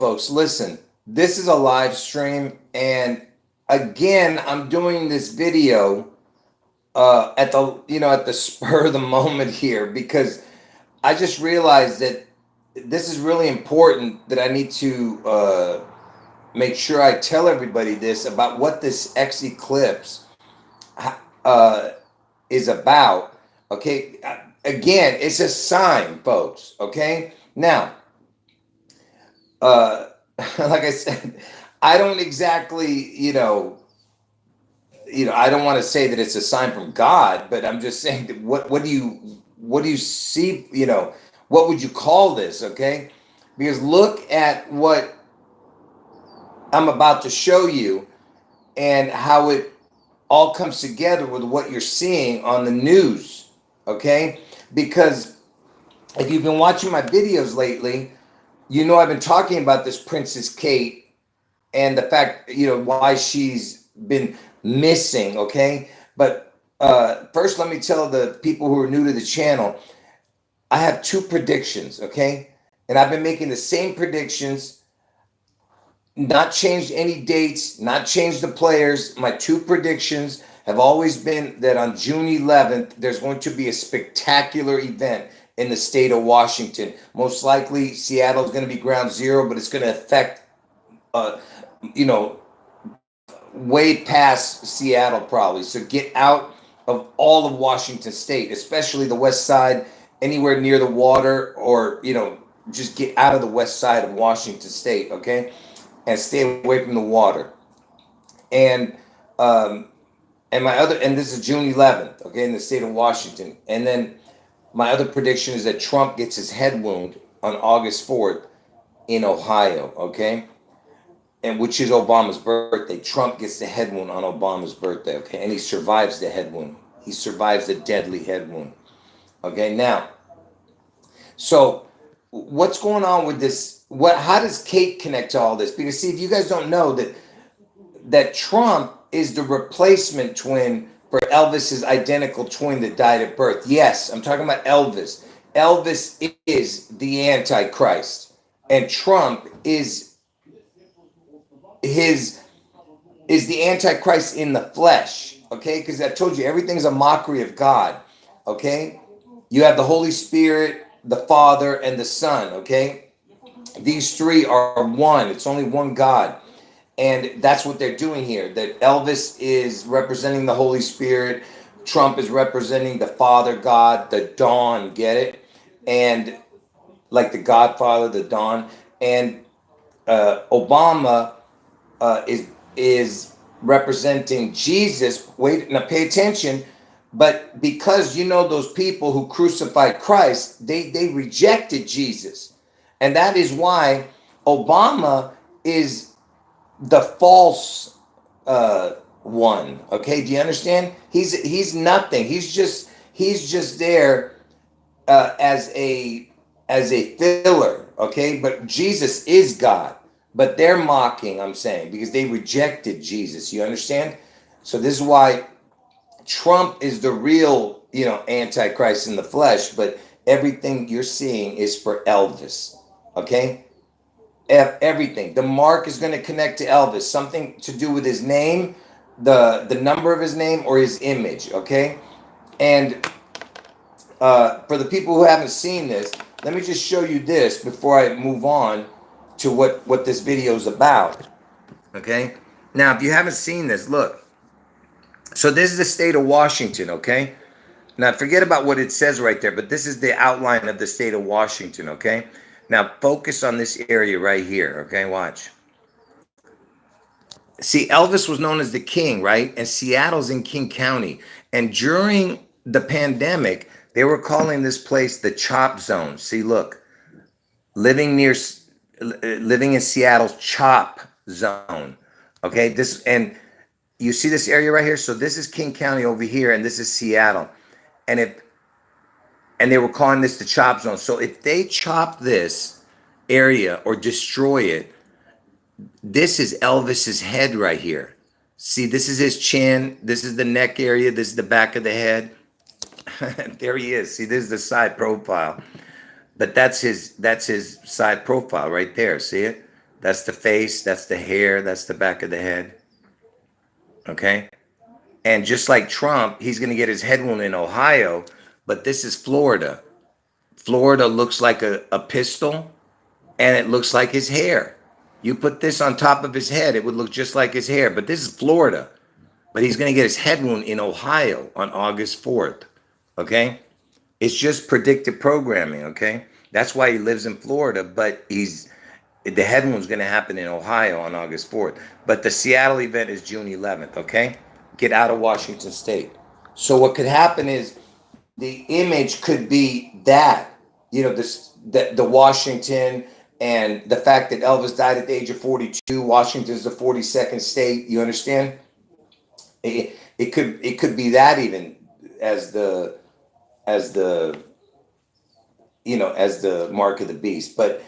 folks, listen, this is a live stream, and again, I'm doing this video at the at the spur of the moment here because I just realized that this is really important that I need to make sure I tell everybody this about what this X eclipse uh, is about. Okay, again, it's a sign, folks. Okay, now, uh, like I said, I don't exactly, I don't want to say that it's a sign from God, but I'm just saying that what do you see? What would you call this? Okay, because look at what I'm about to show you and how it all comes together with what you're seeing on the news. Okay, because if you've been watching my videos lately, I've been talking about this Princess Kate and the fact, why she's been missing. Okay, but first, let me tell the people who are new to the channel, I have two predictions. Okay, and I've been making the same predictions, not changed any dates, not changed the players. My two predictions have always been that on June 11th, there's going to be a spectacular event in the state of Washington. Most likely, Seattle is going to be ground zero, but it's going to affect, uh, you know, way past Seattle probably. So get out of all of Washington State, especially the west side, anywhere near the water, or just get out of the west side of Washington State, okay, and stay away from the water. And um, and this is June 11th, okay, in the state of Washington. And then my other prediction is that Trump gets his head wound on August 4th in Ohio, okay, and which is Obama's birthday. Trump gets the head wound on Obama's birthday, okay, and he survives the head wound. He survives the deadly head wound. Okay, now, so what's going on with this? How does Kate connect to all this? Because see, if you guys don't know that Trump is the replacement twin for Elvis's identical twin that died at birth. Yes, I'm talking about Elvis. Elvis is the Antichrist, and Trump his is the Antichrist in the flesh. Okay, because I told you everything's a mockery of God. Okay, you have the Holy Spirit, the Father, and the Son. Okay, these three are one. It's only one God. And that's what they're doing here. That Elvis is representing the Holy Spirit. Trump is representing the Father God, the Dawn, get it? And like the Godfather, the Dawn. And Obama is representing Jesus. Wait, now pay attention. But because those people who crucified Christ, they rejected Jesus. And that is why Obama is the false one. Okay, do you understand? He's nothing. He's just there as a filler. Okay, but Jesus is God. But they're mocking, I'm saying, because they rejected Jesus. You understand? So this is why Trump is the real, Antichrist in the flesh. But everything you're seeing is for Elvis. Okay. Everything. The mark is going to connect to Elvis. Something to do with his name, the number of his name, or his image. Okay, and for the people who haven't seen this, let me just show you this before I move on to what this video is about. Okay, now if you haven't seen this, look. So this is the state of Washington. Okay, now forget about what it says right there, but this is the outline of the state of Washington. Okay. Now focus on this area right here, okay? Watch. See, Elvis was known as the king, right? And Seattle's in King County. And during the pandemic, they were calling this place the Chop Zone. See, look, living in Seattle's Chop Zone. Okay, and you see this area right here? So this is King County over here, and this is Seattle. And they were calling this the Chop Zone. So if they chop this area or destroy it, this is Elvis's head right here. See, this is his chin. This is the neck area. This is the back of the head. There he is. See, this is the side profile. But that's his side profile right there. See it? That's the face, that's the hair, that's the back of the head. Okay? And just like Trump, he's going to get his head wound in Ohio, but this is Florida. Florida looks like a pistol, and it looks like his hair. You put this on top of his head, it would look just like his hair, but this is Florida. But he's going to get his head wound in Ohio on August 4th. Okay? It's just predictive programming, okay? That's why he lives in Florida, but the head wound's going to happen in Ohio on August 4th. But the Seattle event is June 11th, okay? Get out of Washington State. So what could happen is the image could be that, you know, the Washington, and the fact that Elvis died at the age of 42. Washington's the 42nd state. You understand? It could be that even as the you know, as the mark of the beast, but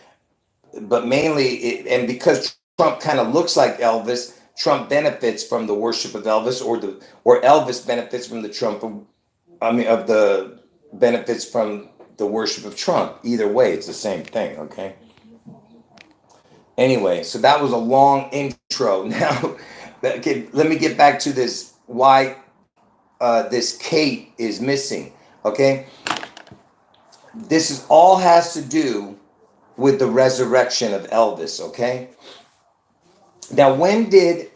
mainly and because Trump kind of looks like Elvis, Trump benefits from the worship of Elvis, or Elvis benefits from the benefits from the worship of Trump. Either way, it's the same thing. Okay. Anyway, so that was a long intro. Now, okay, let me get back to this. Why this Kate is missing? Okay. This all has to do with the resurrection of Elvis, okay? Now, when did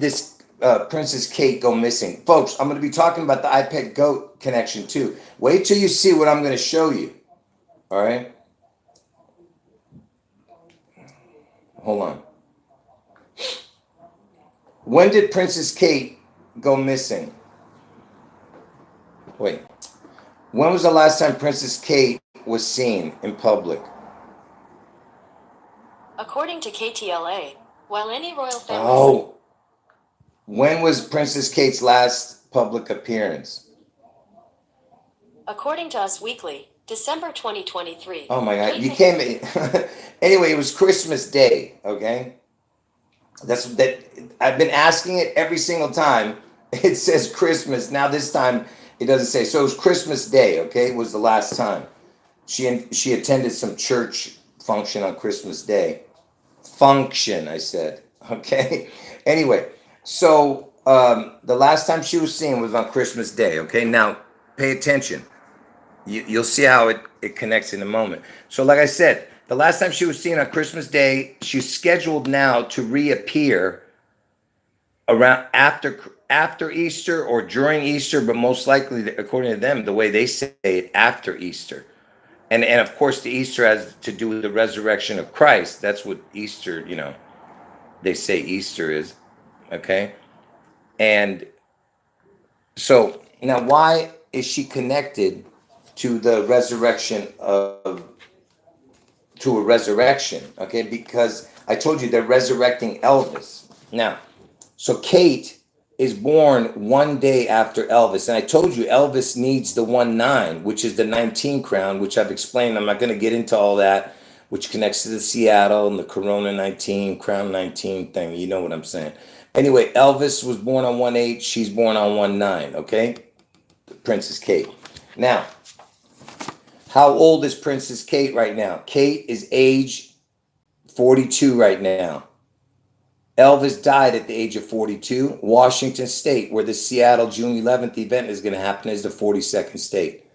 this Princess Kate go missing? Folks, I'm going to be talking about the iPad goat connection too. Wait till you see what I'm going to show you, all right? Hold on. When did Princess Kate go missing? Wait. When was the last time Princess Kate was seen in public? According to KTLA, while any royal family... Oh. When was Princess Kate's last public appearance? According to Us Weekly, December 2023. Oh my God. You came... Anyway, it was Christmas Day, okay? That I've been asking it every single time. It says Christmas. Now this time... it doesn't say. So it was Christmas Day, okay? It was the last time. She attended some church function on Christmas Day. Function, I said, okay? Anyway, so the last time she was seen was on Christmas Day, okay? Now, pay attention. You'll see how it connects in a moment. So like I said, the last time she was seen on Christmas Day, she's scheduled now to reappear around after Easter or during Easter, but most likely, according to them, the way they say it, after Easter. And of course, the Easter has to do with the resurrection of Christ. That's what Easter, you know, they say Easter is, okay? And so now why is she connected to the resurrection to a resurrection, okay? Because I told you they're resurrecting Elvis. Now, so Kate is born one day after Elvis. And I told you Elvis needs the 1-9, which is the 19 crown, which I've explained. I'm not going to get into all that, which connects to the Seattle and the Corona 19, crown 19 thing. You know what I'm saying. Anyway, Elvis was born on 1-8. She's born on 1-9, okay? Princess Kate. Now, how old is Princess Kate right now? Kate is age 42 right now. Elvis died at the age of 42. Washington State, where the Seattle June 11th event is going to happen, is the 42nd state.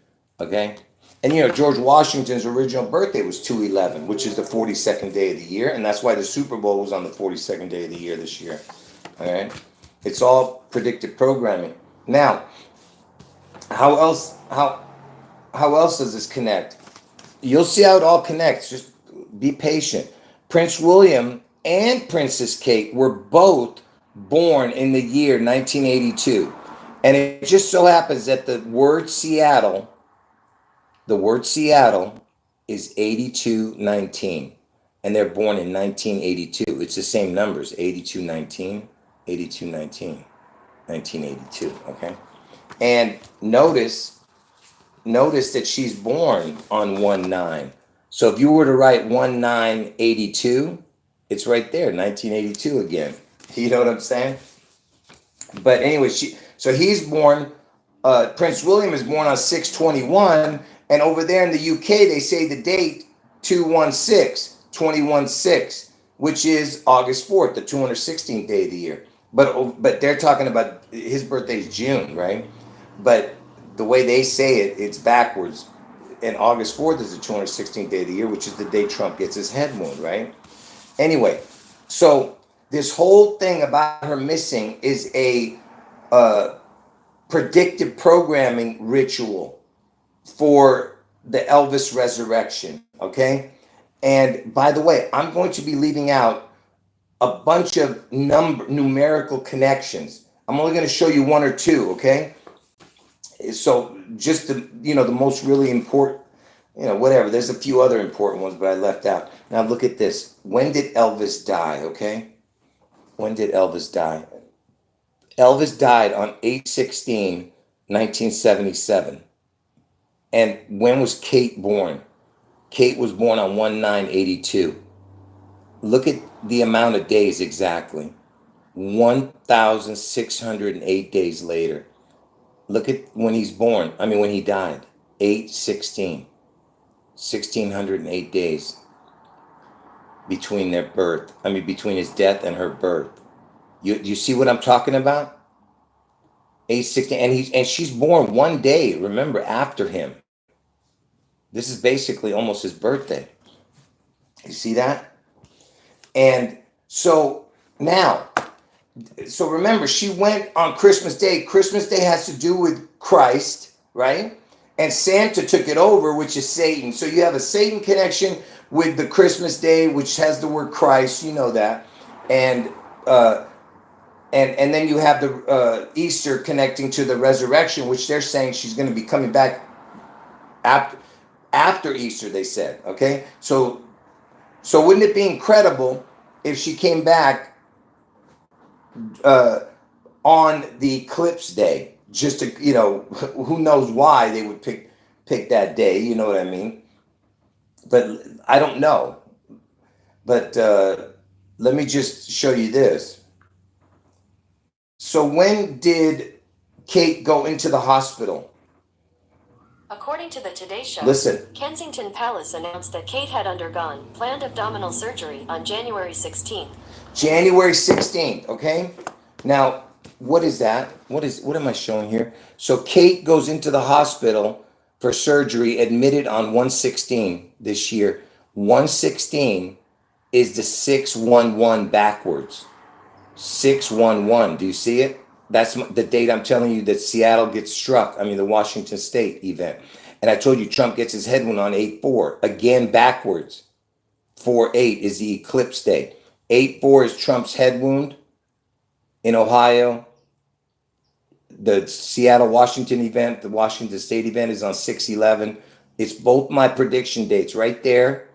Okay? And you know, George Washington's original birthday was 2/11, which is the 42nd day of the year. And that's why the Super Bowl was on the 42nd day of the year this year. All right? It's all predictive programming. Now, how else does this connect? You'll see how it all connects. Just be patient. Prince William and Princess Kate were both born in the year 1982. And it just so happens that the word Seattle is 8219. And they're born in 1982. It's the same numbers, 8219, 8219, 1982, okay? And notice that she's born on 1-9. So if you were to write 1982, it's right there, 1982 again. You know what I'm saying? But anyway, he's born, Prince William is born on 6/21, and over there in the UK, they say the date 2/16, 21/6. which is August 4th, the 216th day of the year. But they're talking about his birthday is June, right? But the way they say it, it's backwards. And August 4th is the 216th day of the year, which is the day Trump gets his head wound, right? Anyway, so this whole thing about her missing is a predictive programming ritual for the Elvis resurrection, okay? And by the way, I'm going to be leaving out a bunch of numerical connections. I'm only going to show you one or two, okay? So just the the most really important, whatever. There's a few other important ones, but I left out. Now look at this. When did Elvis die? Okay, when did Elvis die? Elvis died on 8/16/1977. And when was Kate born? Kate was born on 1/9/82. Look at the amount of days exactly. 1,608 days later. Look at when he's born. I mean, when he died. 8/16. 1,608 days between their birth. I mean, between his death and her birth. You see what I'm talking about? 8/16, and she's born one day, remember, after him. This is basically almost his birthday. You see that? And so now, so remember, she went on Christmas Day. Christmas Day has to do with Christ, right? And Santa took it over, which is Satan. So you have a Satan connection with the Christmas Day, which has the word Christ. You know that, and then you have the Easter connecting to the resurrection, which they're saying she's going to be coming back after Easter. They said, okay. So wouldn't it be incredible if she came back on the eclipse day? Just to, who knows why they would pick that day, you know what I mean? But I don't know. But let me just show you this. So when did Kate go into the hospital? According to the Today Show, listen. Kensington Palace announced that Kate had undergone planned abdominal surgery on January 16th. January 16th, okay? Now, what is that? What am I showing here? So Kate goes into the hospital for surgery, admitted on 1/16 this year. 1/16 is the 611 backwards. 611. Do you see it? That's the date I'm telling you that Seattle gets struck. I mean, the Washington State event. And I told you Trump gets his head wound on 8/4. Again, backwards. 4/8 is the eclipse day. 8/4 is Trump's head wound in Ohio. The Seattle Washington event, the Washington State event is on 6/11. It's both my prediction dates right there.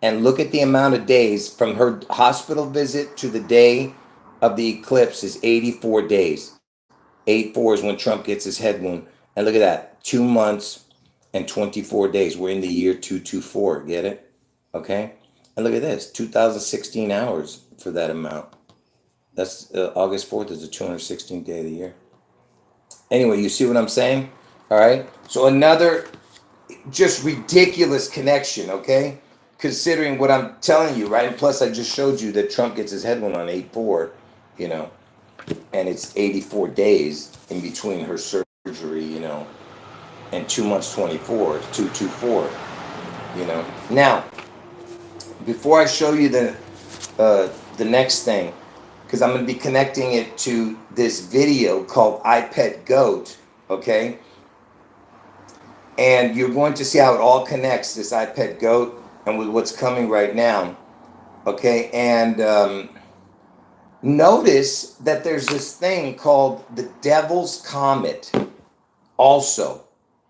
And look at the amount of days from her hospital visit to the day of the eclipse is 84 days. 8/4 is when Trump gets his head wound. And look at that, 2 months and 24 days. We're in the year 224, get it? Okay? And look at this, 2,016 hours for that amount. That's August 4th is the 216th day of the year. Anyway, you see what I'm saying? All right. So another just ridiculous connection, okay? Considering what I'm telling you, right? And plus, I just showed you that Trump gets his head wound on 8/4, and it's 84 days in between her surgery, and 2 months 24, 224, Now, before I show you the next thing, because I'm going to be connecting it to this video called I Pet Goat, okay? And you're going to see how it all connects, this I Pet Goat, and with what's coming right now, okay? And notice that there's this thing called the Devil's Comet also.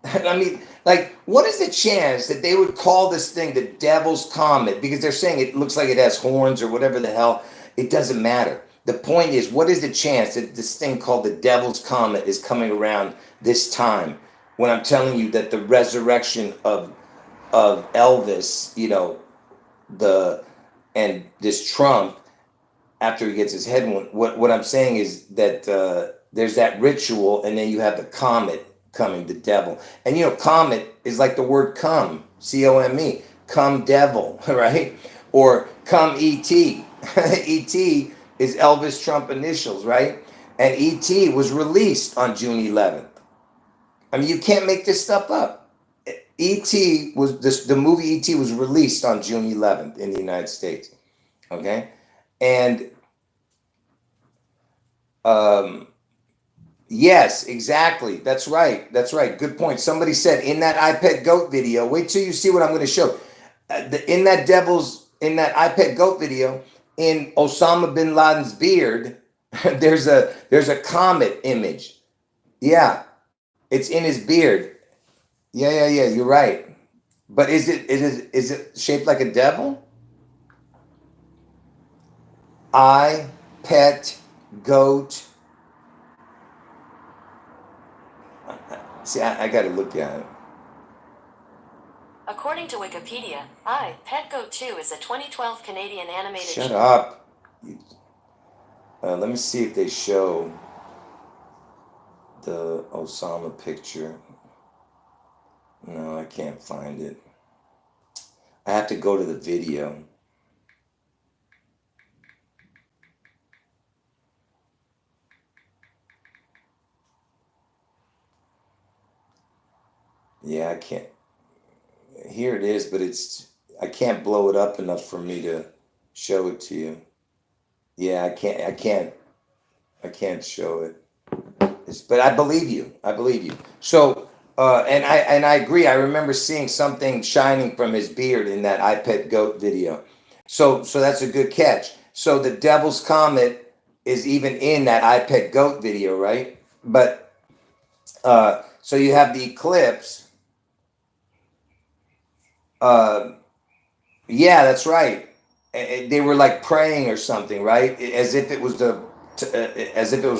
I mean, like, what is the chance that they would call this thing the Devil's Comet? Because they're saying it looks like it has horns or whatever the hell. It doesn't matter. The point is, what is the chance that this thing called the Devil's Comet is coming around this time when I'm telling you that the resurrection of Elvis, and this Trump, after he gets his head wound, what I'm saying is that there's that ritual, and then you have the comet coming, the devil. And comet is like the word come, C-O-M-E, come devil, right? Or come E.T., ET is Elvis Trump initials, right? And ET was released on June 11th. I mean, you can't make this stuff up. ET was this, the movie ET was released on June 11th in the United States. Okay, and yes, exactly. That's right. That's right. Good point. Somebody said in that iPad Goat video. Wait till you see what I'm going to show. In that iPad Goat video, in Osama bin Laden's beard, there's a comet image. Yeah, it's in his beard. Yeah. You're right. But is it shaped like a devil? I pet goat. See, I got to look at it. According to Wikipedia, I, Pet Goat 2 is a 2012 Canadian animated Shut up. Let me see if they show the Osama picture. No, I can't find it. I have to go to the video. Yeah, I can't. Here it is, but I can't blow it up enough for me to show it to you. Yeah, I can't show it. But I believe you. So, and I agree. I remember seeing something shining from his beard in that iPad Goat video. So that's a good catch. So the Devil's Comet is even in that iPad Goat video, right? But so you have the eclipse. Yeah, that's right. They were like praying or something, right? As if it was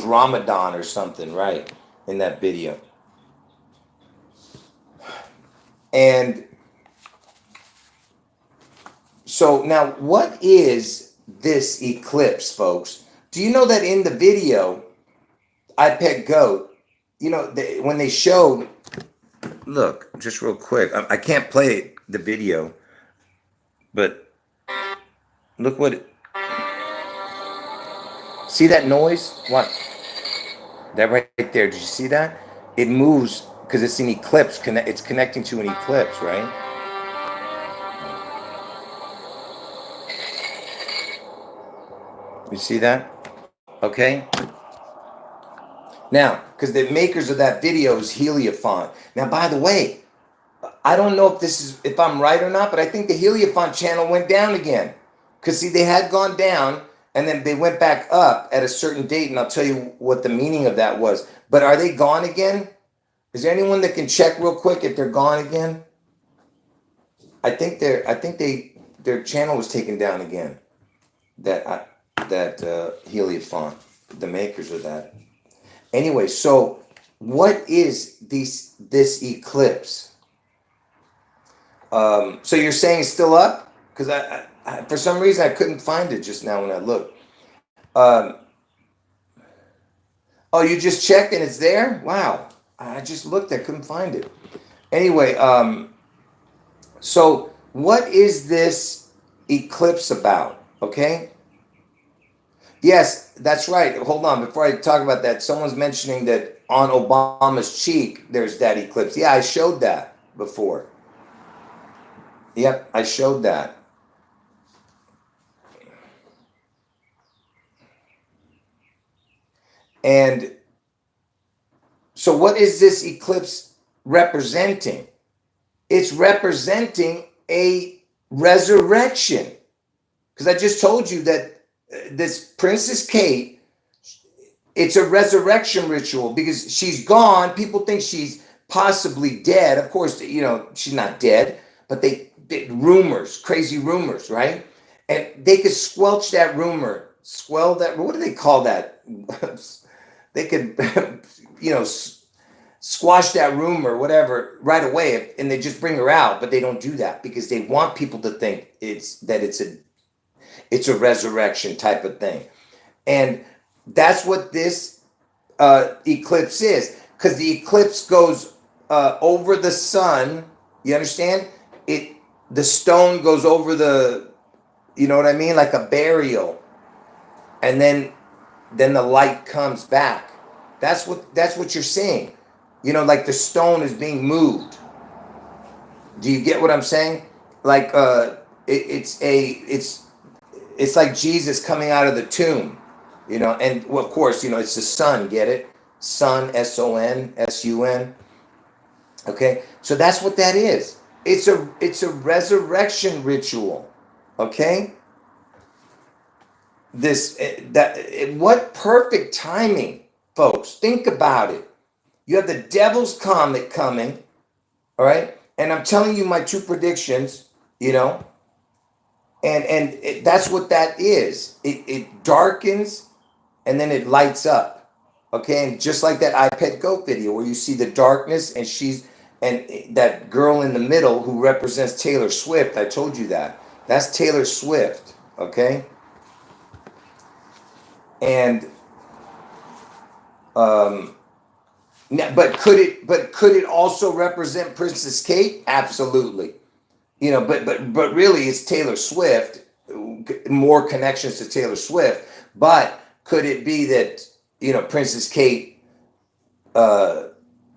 Ramadan or something, right? In that video. And so now, what is this eclipse, folks? Do you know that in the video, iPad Goat, you know, when they showed, look, just real quick, I can't play the video, but look see that noise? What? That right there, did you see that? It moves because it's an eclipse, it's connecting to an eclipse, right? You see that? Okay. Now, because the makers of that video is Heliofont. Now, by the way, I don't know if I'm right or not, but I think the Heliofont channel went down again. Because see, they had gone down and then they went back up at a certain date, and I'll tell you what the meaning of that was. But are they gone again? Is there anyone that can check real quick if they're gone again? I think their channel was taken down again. That Heliofont, the makers of that. Anyway, so what is this eclipse? So you're saying it's still up? Because I for some reason I couldn't find it just now when I looked. Oh, you just checked and it's there? Wow. I just looked, I couldn't find it. Anyway, so what is this eclipse about? Okay. Yes, that's right. Hold on. Before I talk about that, someone's mentioning that on Obama's cheek, there's that eclipse. Yeah, I showed that before. Yep, I showed that. And so what is this eclipse representing? It's representing a resurrection. Because I just told you that this Princess Kate, it's a resurrection ritual because she's gone. People think she's possibly dead. Of course, you know, she's not dead, but they rumors, crazy rumors, right? And they could squelch that rumor, what do they call that? They could, you know, squash that rumor, whatever, right away, and they just bring her out. But they don't do that because they want people to think it's a resurrection type of thing. And that's what this eclipse is, because the eclipse goes over the sun. You understand? The stone goes over the you know what I mean? Like a burial. And then the light comes back. That's what you're seeing. You know, like the stone is being moved. Do you get what I'm saying? Like it's like Jesus coming out of the tomb, you know, and well, of course, you know, it's the sun, get it? Sun, S-O-N, S-U-N. Okay, so that's what that is. It's a resurrection ritual. Okay, what perfect timing, folks. Think about it. You have the devil's comet coming, all right, and I'm telling you my two predictions, you know, and that's what that is. It darkens and then it lights up. Okay, and just like that iPet goat video where you see the darkness and that girl in the middle who represents Taylor Swift. I told you that. That's Taylor Swift. Okay, and but could it also represent Princess Kate? Absolutely. You know, but really it's Taylor Swift. More connections to Taylor Swift. But could it be that, you know, Princess Kate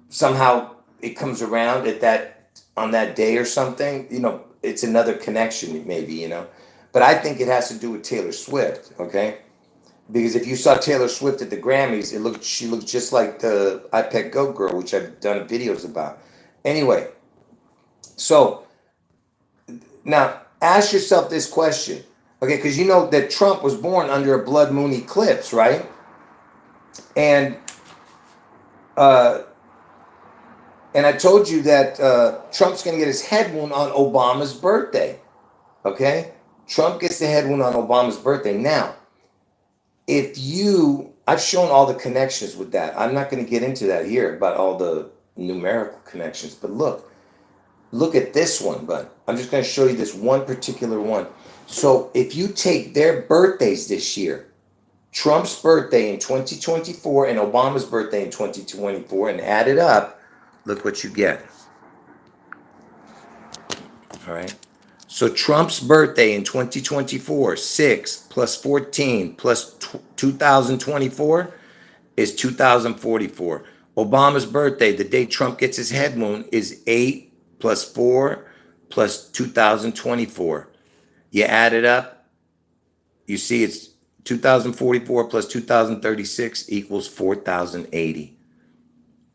somehow it comes around on that day or something? You know, it's another connection maybe, you know. But I think it has to do with Taylor Swift, okay? Because if you saw Taylor Swift at the Grammys, she looked just like the iPet Goat Girl, which I've done videos about. Anyway, so now ask yourself this question, okay? Because you know that Trump was born under a blood moon eclipse, right? And I told you that Trump's going to get his head wound on Obama's birthday, okay? Trump gets the head wound on Obama's birthday. Now, I've shown all the connections with that. I'm not going to get into that here about all the numerical connections, but look at this one, but I'm just going to show you this one particular one. So if you take their birthdays this year, Trump's birthday in 2024 and Obama's birthday in 2024, and add it up, look what you get. All right. So Trump's birthday in 2024, 6 plus 14 plus 2024 is 2044. Obama's birthday, the day Trump gets his head wound, is 8 plus 4 plus 2024. You add it up, you see it's 2044 plus 2036 equals 4080.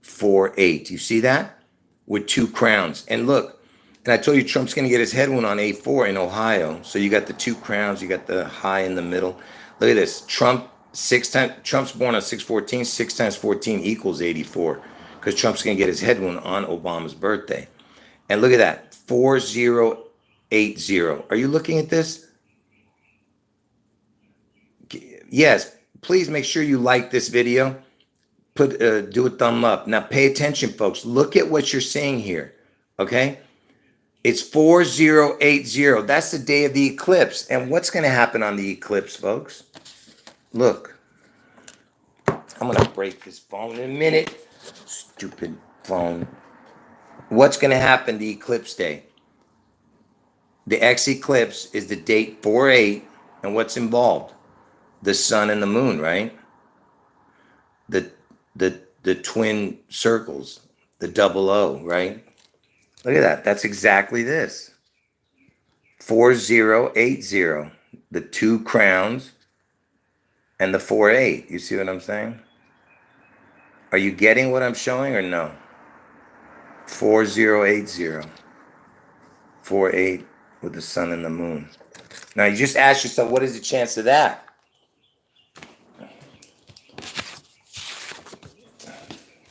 48. You see that? With 2 crowns. And look, and I told you Trump's going to get his head wound on A4 in Ohio. So you got the 2 crowns, you got the high in the middle. Look at this. Trump's born on 6/14. 6 times 14 equals 84. Because Trump's going to get his head wound on Obama's birthday. And look at that. 4080. Are you looking at this? Yes. Please make sure you like this video. Do a thumb up. Now pay attention, folks. Look at what you're seeing here. Okay? It's 4080. That's the day of the eclipse. And what's going to happen on the eclipse, folks? Look. I'm going to break this phone in a minute. Stupid phone. What's going to happen the eclipse day? The X-eclipse is the date 4/8. And what's involved? The sun and the moon, right? The twin circles. The double O, right? Look at that. That's exactly this. 4080. The 2 crowns and the 4/8. You see what I'm saying? Are you getting what I'm showing or no? 4080. 4/8 with the sun and the moon. Now you just ask yourself, what is the chance of that?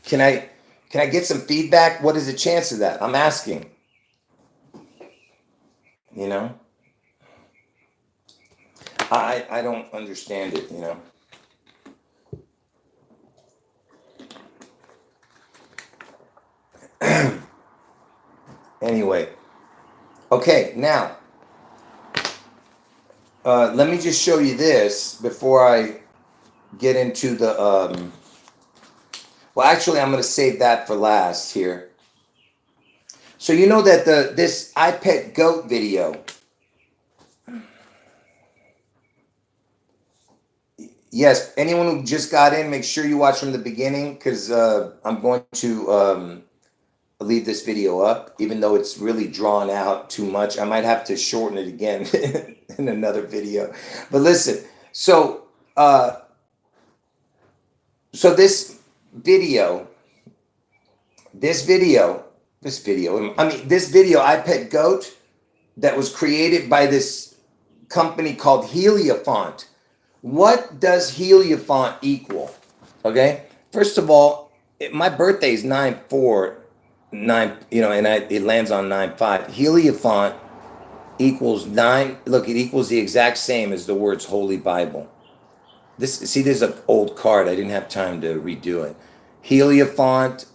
Can I get some feedback? What is the chance of that? I'm asking. You know? I don't understand it, you know? Anyway. Okay, now. Let me just show you this before I get into the... well, actually, I'm going to save that for last here. So you know that this iPet goat video, yes, anyone who just got in, make sure you watch from the beginning, because I'm going to leave this video up, even though it's really drawn out too much. I might have to shorten it again in another video. But listen, so so this video, this video, I Pet Goat, that was created by this company called Heliofont. What does Heliofont equal? Okay, first of all, my birthday is 9/4, and it lands on 9/5. Heliofont equals 9. Look, it equals the exact same as the words Holy Bible. This is an old card. I didn't have time to redo it. Heliofont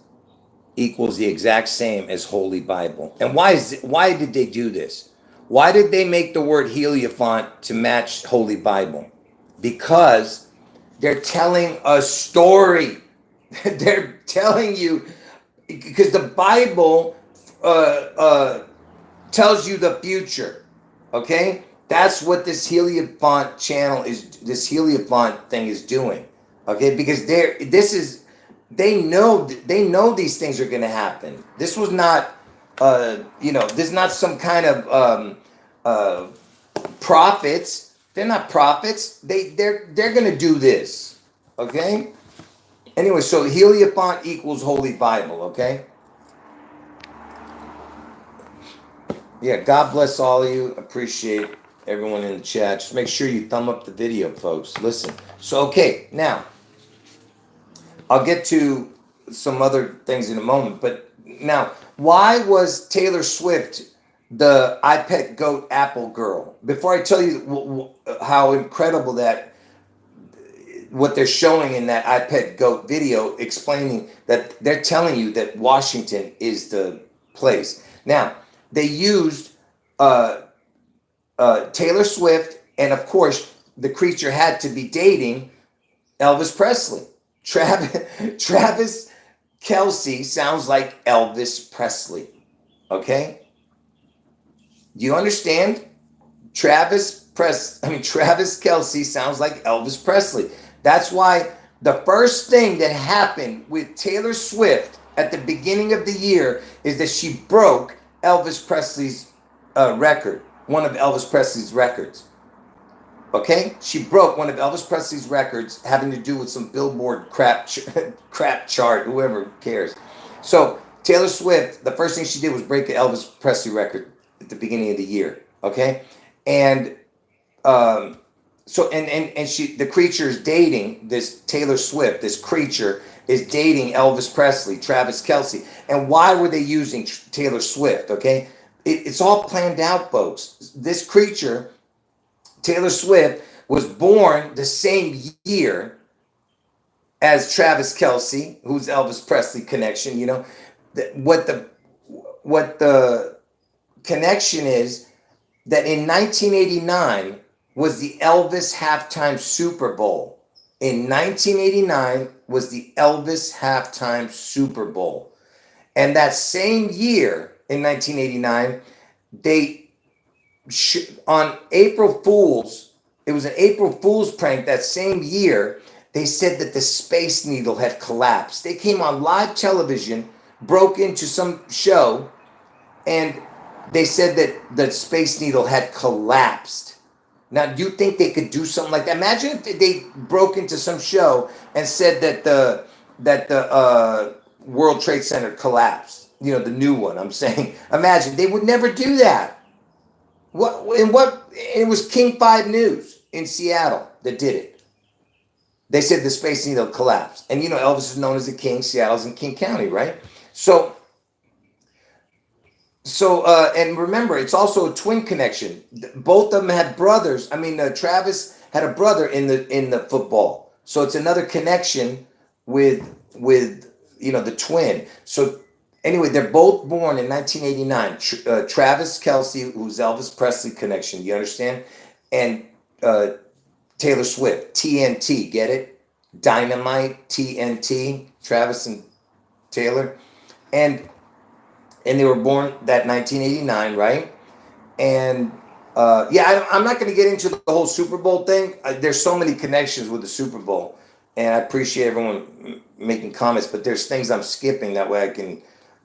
equals the exact same as Holy Bible. And why did they do this? Why did they make the word Heliofont to match Holy Bible? Because they're telling a story. They're telling you, because the Bible tells you the future. Okay? That's what this Heliofont channel is, this Heliofont thing is doing. Okay? Because they know these things are going to happen. This was not this is not some kind of prophets. They're not prophets. They're going to do this. Okay? Anyway, so Heliofont equals Holy Bible, okay? Yeah, God bless all of you. Appreciate everyone in the chat. Just make sure you thumb up the video, folks. Listen. So, okay, now, I'll get to some other things in a moment. But now, why was Taylor Swift the I Pet Goat Apple girl? Before I tell you how incredible what they're showing in that I Pet Goat video, explaining that they're telling you that Washington is the place. Now, they used Taylor Swift, and of course, the creature had to be dating Elvis Presley. Travis Kelce sounds like Elvis Presley. Okay? Do you understand? Travis Kelce sounds like Elvis Presley. That's why the first thing that happened with Taylor Swift at the beginning of the year is that she broke Elvis Presley's record, one of Elvis Presley's records. Okay? She broke one of Elvis Presley's records having to do with some Billboard crap chart, whoever cares. So Taylor Swift, the first thing she did was break an Elvis Presley record at the beginning of the year. Okay? And the creature is dating this Taylor Swift. This creature is dating Elvis Presley, Travis Kelce. And why were they using Taylor Swift? Okay, it's all planned out, folks. This creature, Taylor Swift, was born the same year as Travis Kelce, who's Elvis Presley connection. You know, what the connection is, that in 1989 was the Elvis halftime Super Bowl. In 1989 was the Elvis halftime Super Bowl. And that same year, in 1989, on April Fool's, it was an April Fool's prank that same year, they said that the Space Needle had collapsed. They came on live television, broke into some show, and they said that the Space Needle had collapsed. Now, do you think they could do something like that? Imagine if they broke into some show and said that the World Trade Center collapsed. You know, the new one, I'm saying. Imagine. They would never do that. It was King 5 News in Seattle that did it. They said the Space Needle collapsed. And, you know, Elvis is known as the King. Seattle's in King County, right? So, and remember, it's also a twin connection. Both of them had brothers. I mean, Travis had a brother in the football. So it's another connection with the twin. So anyway, they're both born in 1989. Travis Kelce, who's Elvis Presley connection, you understand? And Taylor Swift, TNT, get it? Dynamite, TNT, Travis and Taylor. And they were born that 1989, right? And Yeah, I'm not going to get into the whole Super Bowl thing. There's so many connections with the Super Bowl, and I appreciate everyone making comments. But there's things I'm skipping that way I can,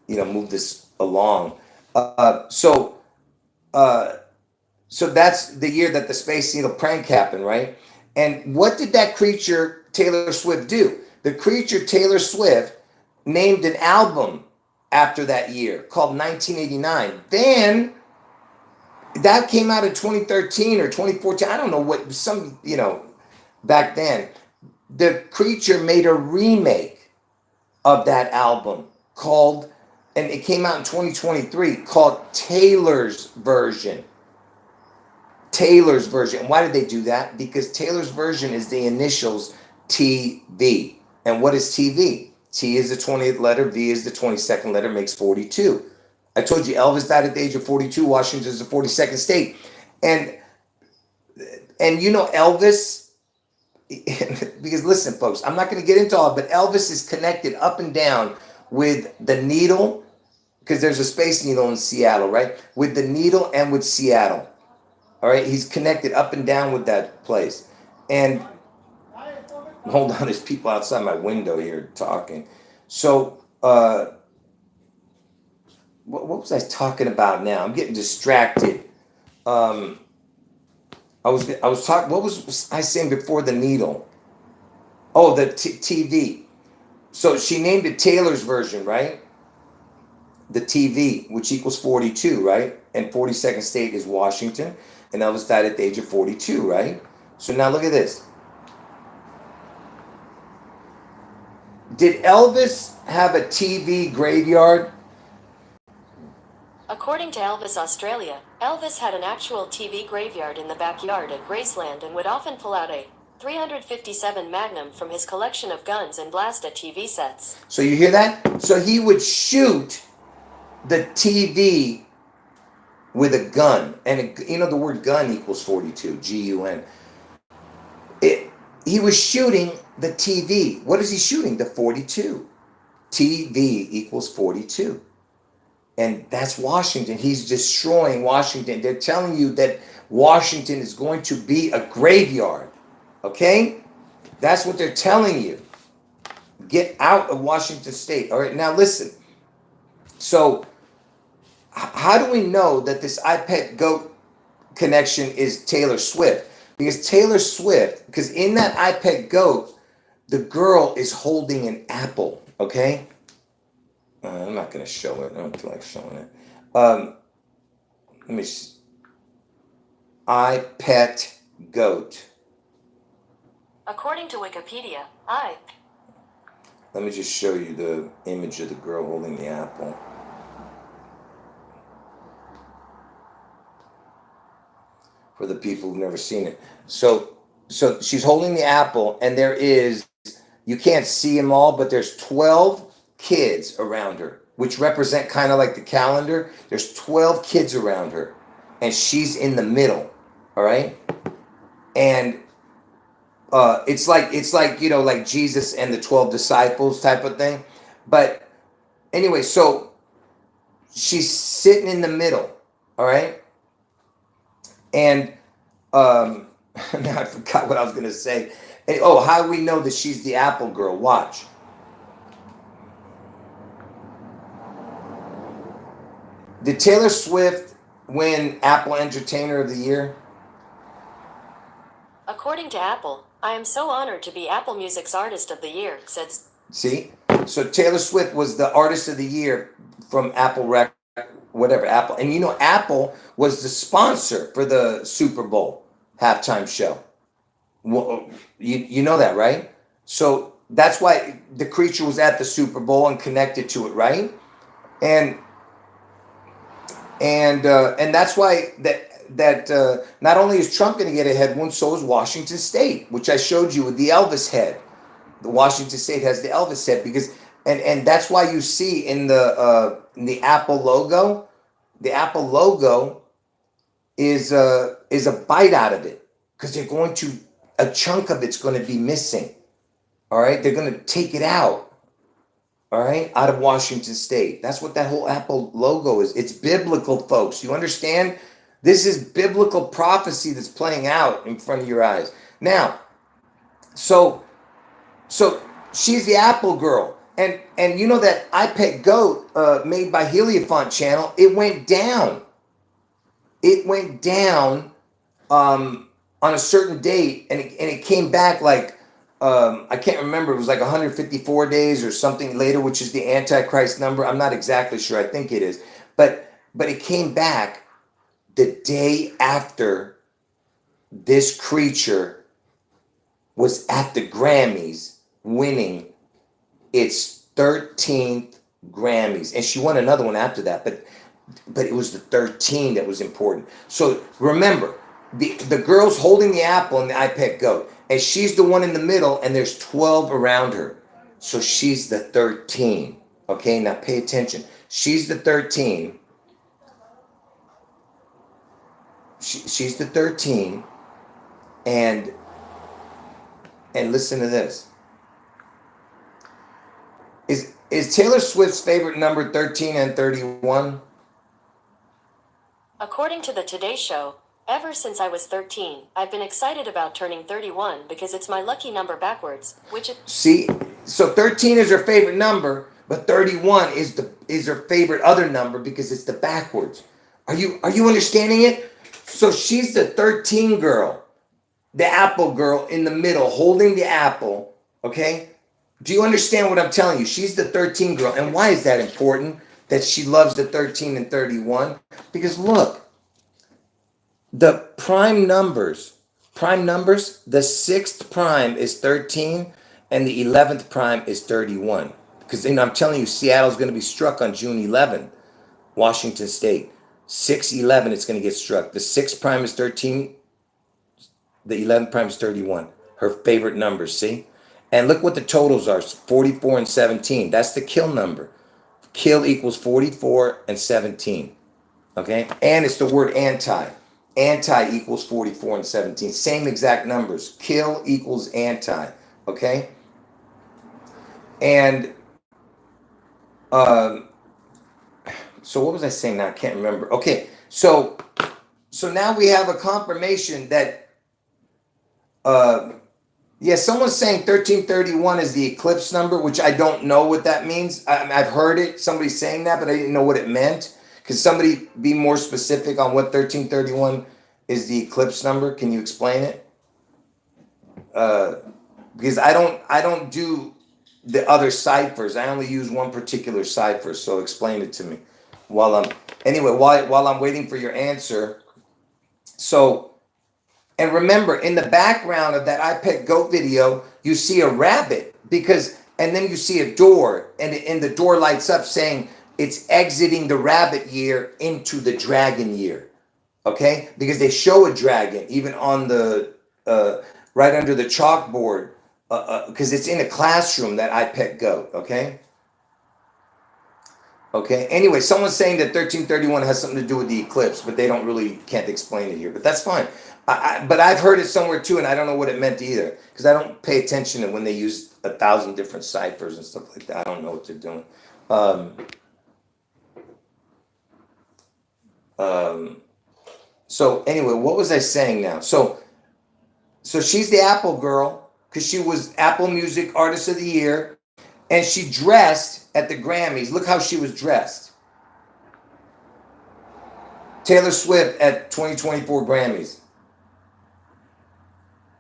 move this along. Uh, so, uh, so that's the year that the Space Needle prank happened, right? And what did that creature Taylor Swift do? The creature Taylor Swift named an album after that year called 1989. Then that came out in 2013 or 2014. I don't know what, back then. The creature made a remake of that album called, and it came out in 2023, called Taylor's Version. Taylor's Version. Why did they do that? Because Taylor's Version is the initials TV. And what is TV? T is the 20th letter, V is the 22nd letter, makes 42. I told you Elvis died at the age of 42. Washington is the 42nd state. And Elvis, because listen, folks, I'm not going to get into all it, but Elvis is connected up and down with the needle, because there's a Space Needle in Seattle, right? With the needle and with Seattle. All right, he's connected up and down with that place. And hold on, there's people outside my window here talking. So, what was I talking about now? I'm getting distracted. I was talking. What was I saying before the needle? Oh, the TV. So she named it Taylor's Version, right? The TV, which equals 42, right? And 42nd state is Washington. And Elvis died at the age of 42, right? So now look at this. Did Elvis have a TV graveyard? According to Elvis Australia, Elvis had an actual TV graveyard in the backyard at Graceland and would often pull out a .357 Magnum from his collection of guns and blast at TV sets. So you hear that? So he would shoot the TV with a gun. And the word gun equals 42, G-U-N. He was shooting the TV. What is he shooting? The 42. TV equals 42. And that's Washington. He's destroying Washington. They're telling you that Washington is going to be a graveyard. Okay? That's what they're telling you. Get out of Washington State. All right, now listen. So, how do we know that this iPet goat connection is Taylor Swift? Because Taylor Swift, because in that iPet goat, the girl is holding an apple. Okay? I'm not going to show it. I don't feel like showing it. Let me see. iPet goat. According to Wikipedia, Let me just show you the image of the girl holding the apple. For the people who've never seen it. So she's holding the apple, and you can't see them all, but there's 12 kids around her, which represent kind of like the calendar. There's 12 kids around her, and she's in the middle. All right, and it's like like Jesus and the 12 disciples type of thing. But anyway, so she's sitting in the middle. All right, and now I forgot what I was gonna say. And, how do we know that she's the apple girl? Watch. Did Taylor Swift win Apple Entertainer of the Year? According to Apple, I am so honored to be Apple Music's Artist of the Year, said. See? So Taylor Swift was the Artist of the Year from Apple whatever, Apple. And Apple was the sponsor for the Super Bowl halftime show. Well, you know that, right? So that's why the creature was at the Super Bowl and connected to it, right? And that's why that not only is Trump going to get a head wound, so is Washington State, which I showed you with the Elvis head. The Washington State has the Elvis head because, and that's why you see in the Apple logo, the Apple logo is a bite out of it because a chunk of it's going to be missing. All right, they're going to take it out. All right, out of Washington State. That's what that whole Apple logo is. It's biblical, folks. You understand? This is biblical prophecy that's playing out in front of your eyes. Now, so she's the Apple girl. And you know that iPet Goat made by Heliofont channel, it went down. It went down on a certain date, and it came back like, I can't remember, it was like 154 days or something later, which is the Antichrist number. I'm not exactly sure. I think it is. But it came back the day after this creature was at the Grammys winning its 13th Grammys. And she won another one after that, but it was the 13 that was important. So remember, the girl's holding the apple in the iPet Goat, and she's the one in the middle, and there's 12 around her. So she's the 13. Okay, now pay attention. She's the 13. She's the 13, and listen to this. Is Taylor Swift's favorite number 13 and 31? According to the Today Show, ever since I was 13, I've been excited about turning 31 because it's my lucky number backwards, which is... See, so 13 is her favorite number, but 31 is her favorite other number because it's the backwards. Are you understanding it? So she's the 13 girl, the apple girl in the middle, holding the apple, okay? Do you understand what I'm telling you? She's the 13 girl. And why is that important, that she loves the 13 and 31? Because look, the prime numbers, the sixth prime is 13 and the 11th prime is 31. Because I'm telling you, Seattle's going to be struck on June 11th, Washington State. 6/11, it's going to get struck. The 6th prime is 13. The 11th prime is 31. Her favorite numbers, see? And look what the totals are, 44 and 17. That's the kill number. Kill equals 44 and 17. Okay? And it's the word anti. Anti equals 44 and 17. Same exact numbers. Kill equals anti. Okay? And so what was I saying now? I can't remember. Okay, so now we have a confirmation that, someone's saying 1331 is the eclipse number, which I don't know what that means. I've heard it, somebody saying that, but I didn't know what it meant. Could somebody be more specific on what 1331 is the eclipse number? Can you explain it? Because I don't do the other ciphers. I only use one particular cipher, so explain it to me. While I'm waiting for your answer. So, and remember, in the background of that iPet Goat video, you see a rabbit and then you see a door, and the door lights up saying it's exiting the rabbit year into the dragon year. Okay? Because they show a dragon even on the right under the chalkboard, because it's in a classroom, that iPet Goat. Okay? Okay. Anyway, someone's saying that 1331 has something to do with the eclipse, but they can't explain it here. But that's fine. But I've heard it somewhere too, and I don't know what it meant either, because I don't pay attention to when they use 1,000 different ciphers and stuff like that. I don't know what they're doing. So anyway, what was I saying now? So she's the Apple girl because she was Apple Music Artist of the Year. And she dressed at the Grammys. Look how she was dressed. Taylor Swift at 2024 Grammys.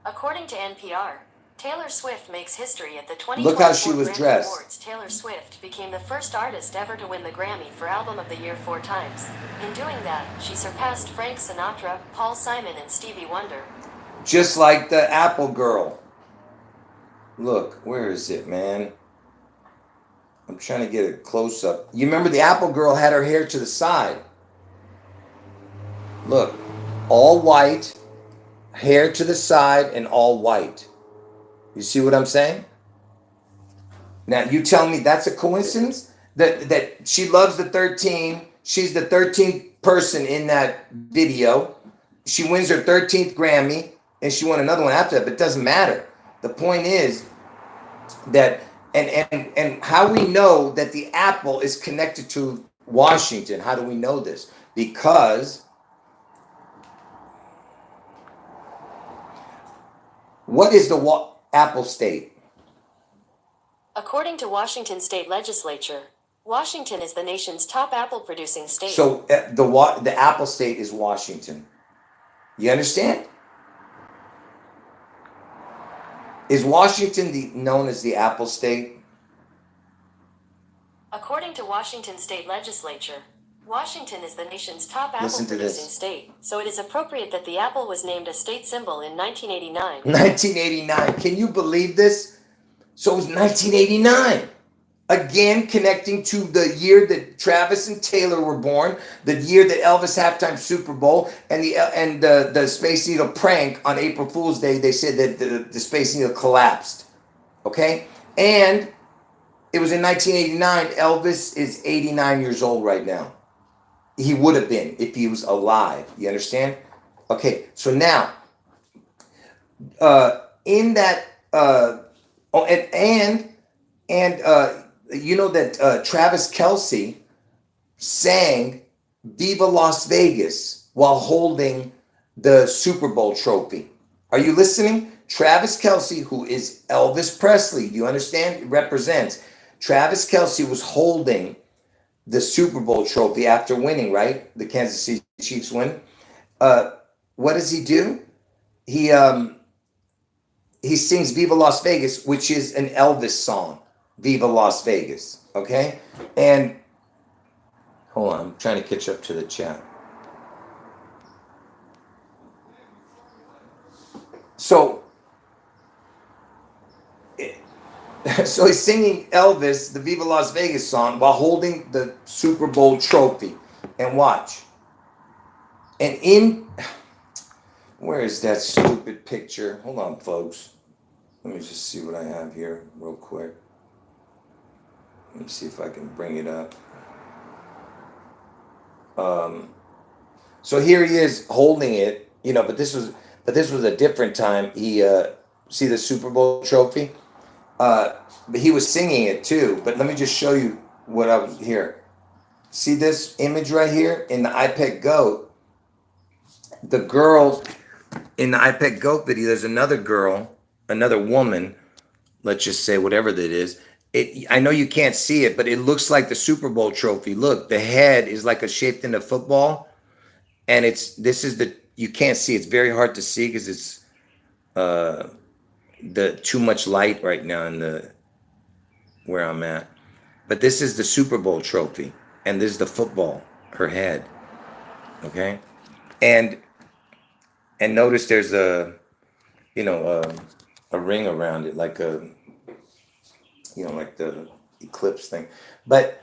According to NPR, Taylor Swift makes history at the 2024 Look how she was Grammy dressed. Awards. Taylor Swift became the first artist ever to win the Grammy for Album of the Year 4 times. In doing that, she surpassed Frank Sinatra, Paul Simon, and Stevie Wonder. Just like the Apple girl. Look, where is it, man? I'm trying to get a close-up. You remember the Apple girl had her hair to the side. Look, all white, hair to the side, and all white. You see what I'm saying? Now, you tell me that's a coincidence? That she loves the 13. She's the 13th person in that video. She wins her 13th Grammy, and she won another one after that, but it doesn't matter. The point is that... And how we know that the apple is connected to Washington. How do we know this? Because What is the Apple State? According to Washington State Legislature, Washington is the nation's top apple producing state. So the Apple State is Washington. You understand? Is Washington known as the Apple State? According to Washington State Legislature, Washington is the nation's top apple producing state, so it is appropriate that the apple was named a state symbol in 1989. 1989. Can you believe this? So it was 1989. Again, connecting to the year that Travis and Taylor were born, the year that Elvis halftime Super Bowl, and the Space Needle prank on April Fool's Day. They said that the Space Needle collapsed. Okay? And it was in 1989. Elvis is 89 years old right now. He would have been if he was alive. You understand? Okay, so now, in that, you know that Travis Kelce sang Viva Las Vegas while holding the Super Bowl trophy. Are you listening? Travis Kelce, who is Elvis Presley, you understand? It represents. Travis Kelce was holding the Super Bowl trophy after winning, right? The Kansas City Chiefs win. What does he do? He sings Viva Las Vegas, which is an Elvis song. Viva Las Vegas. Okay? And hold on, I'm trying to catch up to the chat. So he's singing Elvis, the Viva Las Vegas song, while holding the Super Bowl trophy. And watch. And where is that stupid picture? Hold on, folks. Let me just see what I have here real quick. Let me see if I can bring it up. So here he is holding it, but this was a different time. He see the Super Bowl trophy? But he was singing it too. But let me just show you what I was here. See this image right here in the iPad Goat? The girl in the iPad Goat video, there's another girl, another woman, let's just say whatever that is. I know you can't see it, but it looks like the Super Bowl trophy. Look, the head is like shaped in a football. And you can't see. It's very hard to see because it's the too much light right now in where I'm at. But this is the Super Bowl trophy, and this is the football, her head. Okay, and notice there's a ring around it, like like the ECLIPSE thing. But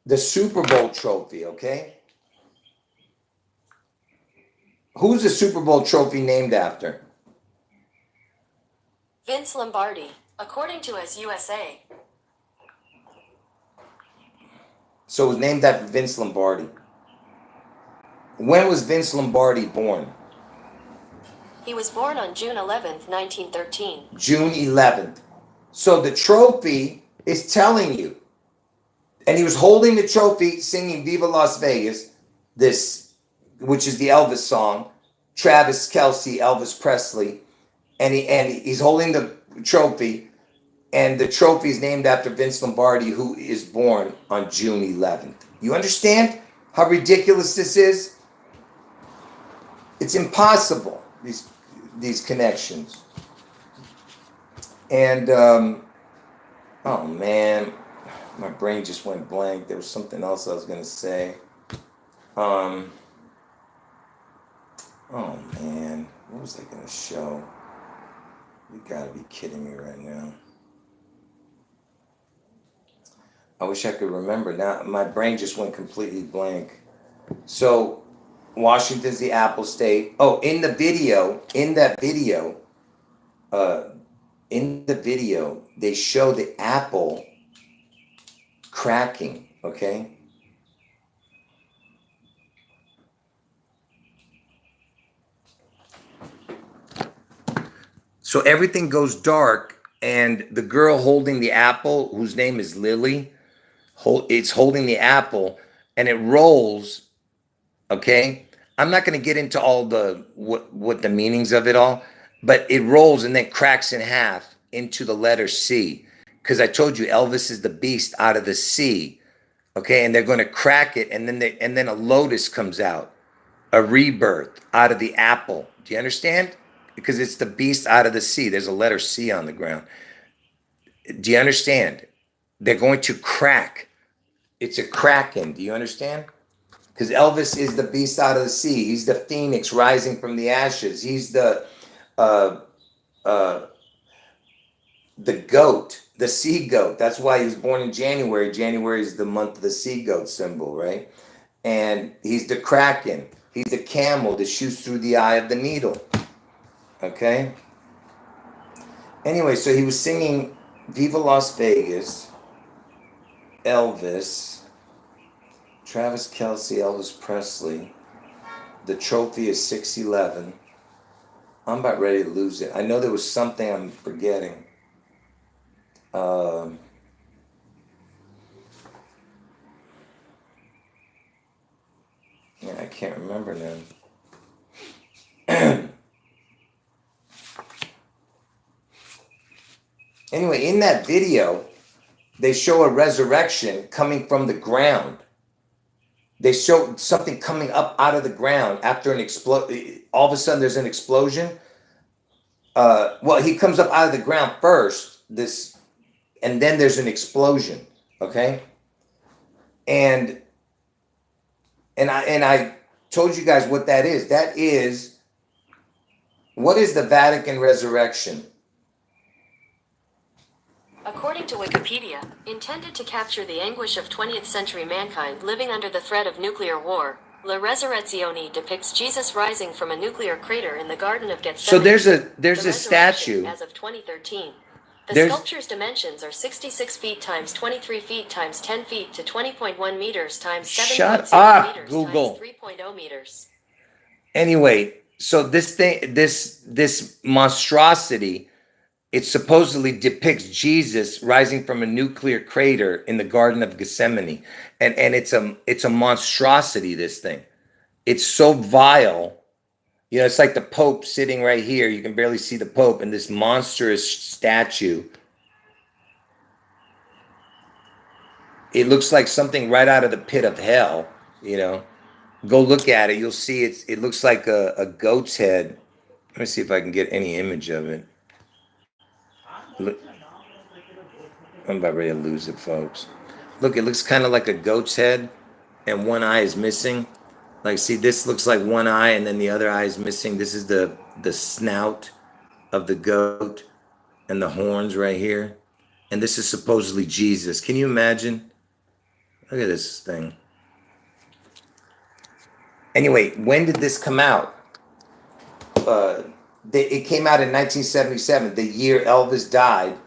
the Super Bowl trophy, okay? Who's the Super Bowl trophy named after? Vince Lombardi, according to As USA. So it was named after Vince Lombardi. When was Vince Lombardi born? He was born on June 11th, 1913. June 11th. So the trophy is telling you. And he was holding the trophy, singing Viva Las Vegas, which is the Elvis song. Travis Kelce, Elvis Presley. And he's holding the trophy. And the trophy is named after Vince Lombardi, who is born on June 11th. You understand how ridiculous this is? It's impossible, these connections. And, oh man, my brain just went blank. There was something else I was going to say. Oh man, what was I going to show? You gotta be kidding me right now. I wish I could remember. Now my brain just went completely blank. So Washington's the Apple State. Oh, in the video, they show the apple cracking, okay? So everything goes dark, and the girl holding the apple, whose name is Lily, it's holding the apple, and it rolls, okay? I'm not going to get into all what the meanings of it all. but it rolls and then cracks in half into the letter C. Because I told you Elvis is the beast out of the sea. Okay, and they're going to crack it, and then a lotus comes out, a rebirth out of the apple. Do you understand? Because it's the beast out of the sea. There's a letter C on the ground. Do you understand? They're going to crack. It's a kraken. Do you understand? Because Elvis is the beast out of the sea. He's the phoenix rising from the ashes. He's uh, uh, the goat, the sea goat. That's why he was born in January. January is the month of the sea goat symbol, right? And he's the kraken. He's the camel that shoots through the eye of the needle. Okay? Anyway, so he was singing Viva Las Vegas, Elvis, Travis Kelce, Elvis Presley. The trophy is 6'11". I'm about ready to lose it. I know there was something I'm forgetting. Yeah, I can't remember now. Anyway, in that video, they show a resurrection coming from the ground. They show something coming up out of the ground after an explosion. All of a sudden, there's an explosion. Well, he comes up out of the ground first, and then there's an explosion. Okay, and I told you guys what that is. That is, what is the Vatican resurrection? According to Wikipedia, intended to capture the anguish of 20th century mankind living under the threat of nuclear war, La Resurrezione depicts Jesus rising from a nuclear crater in the Garden of Gethsemane. So there's a statue. As of 2013. The sculpture's dimensions are 66 feet times 23 feet times 10 feet to 20.1 meters times 7.6 meters Google. times 3.0 meters. Anyway, so this monstrosity, it supposedly depicts Jesus rising from a nuclear crater in the Garden of Gethsemane. And it's a monstrosity, this thing. It's so vile. You know, it's like the Pope sitting right here. You can barely see the Pope, and this monstrous statue. It looks like something right out of the pit of hell, you know. Go look at it. You'll see it looks like a goat's head. Let me see if I can get any image of it. Look, I'm about ready to lose it, folks. Look, it looks kind of like a goat's head, and one eye is missing. Like, see, this looks like one eye, and then the other eye is missing. This is the snout of the goat, and the horns right here. And this is supposedly Jesus. Can you imagine? Look at this thing. Anyway, when did this come out? It came out in 1977, the year Elvis died.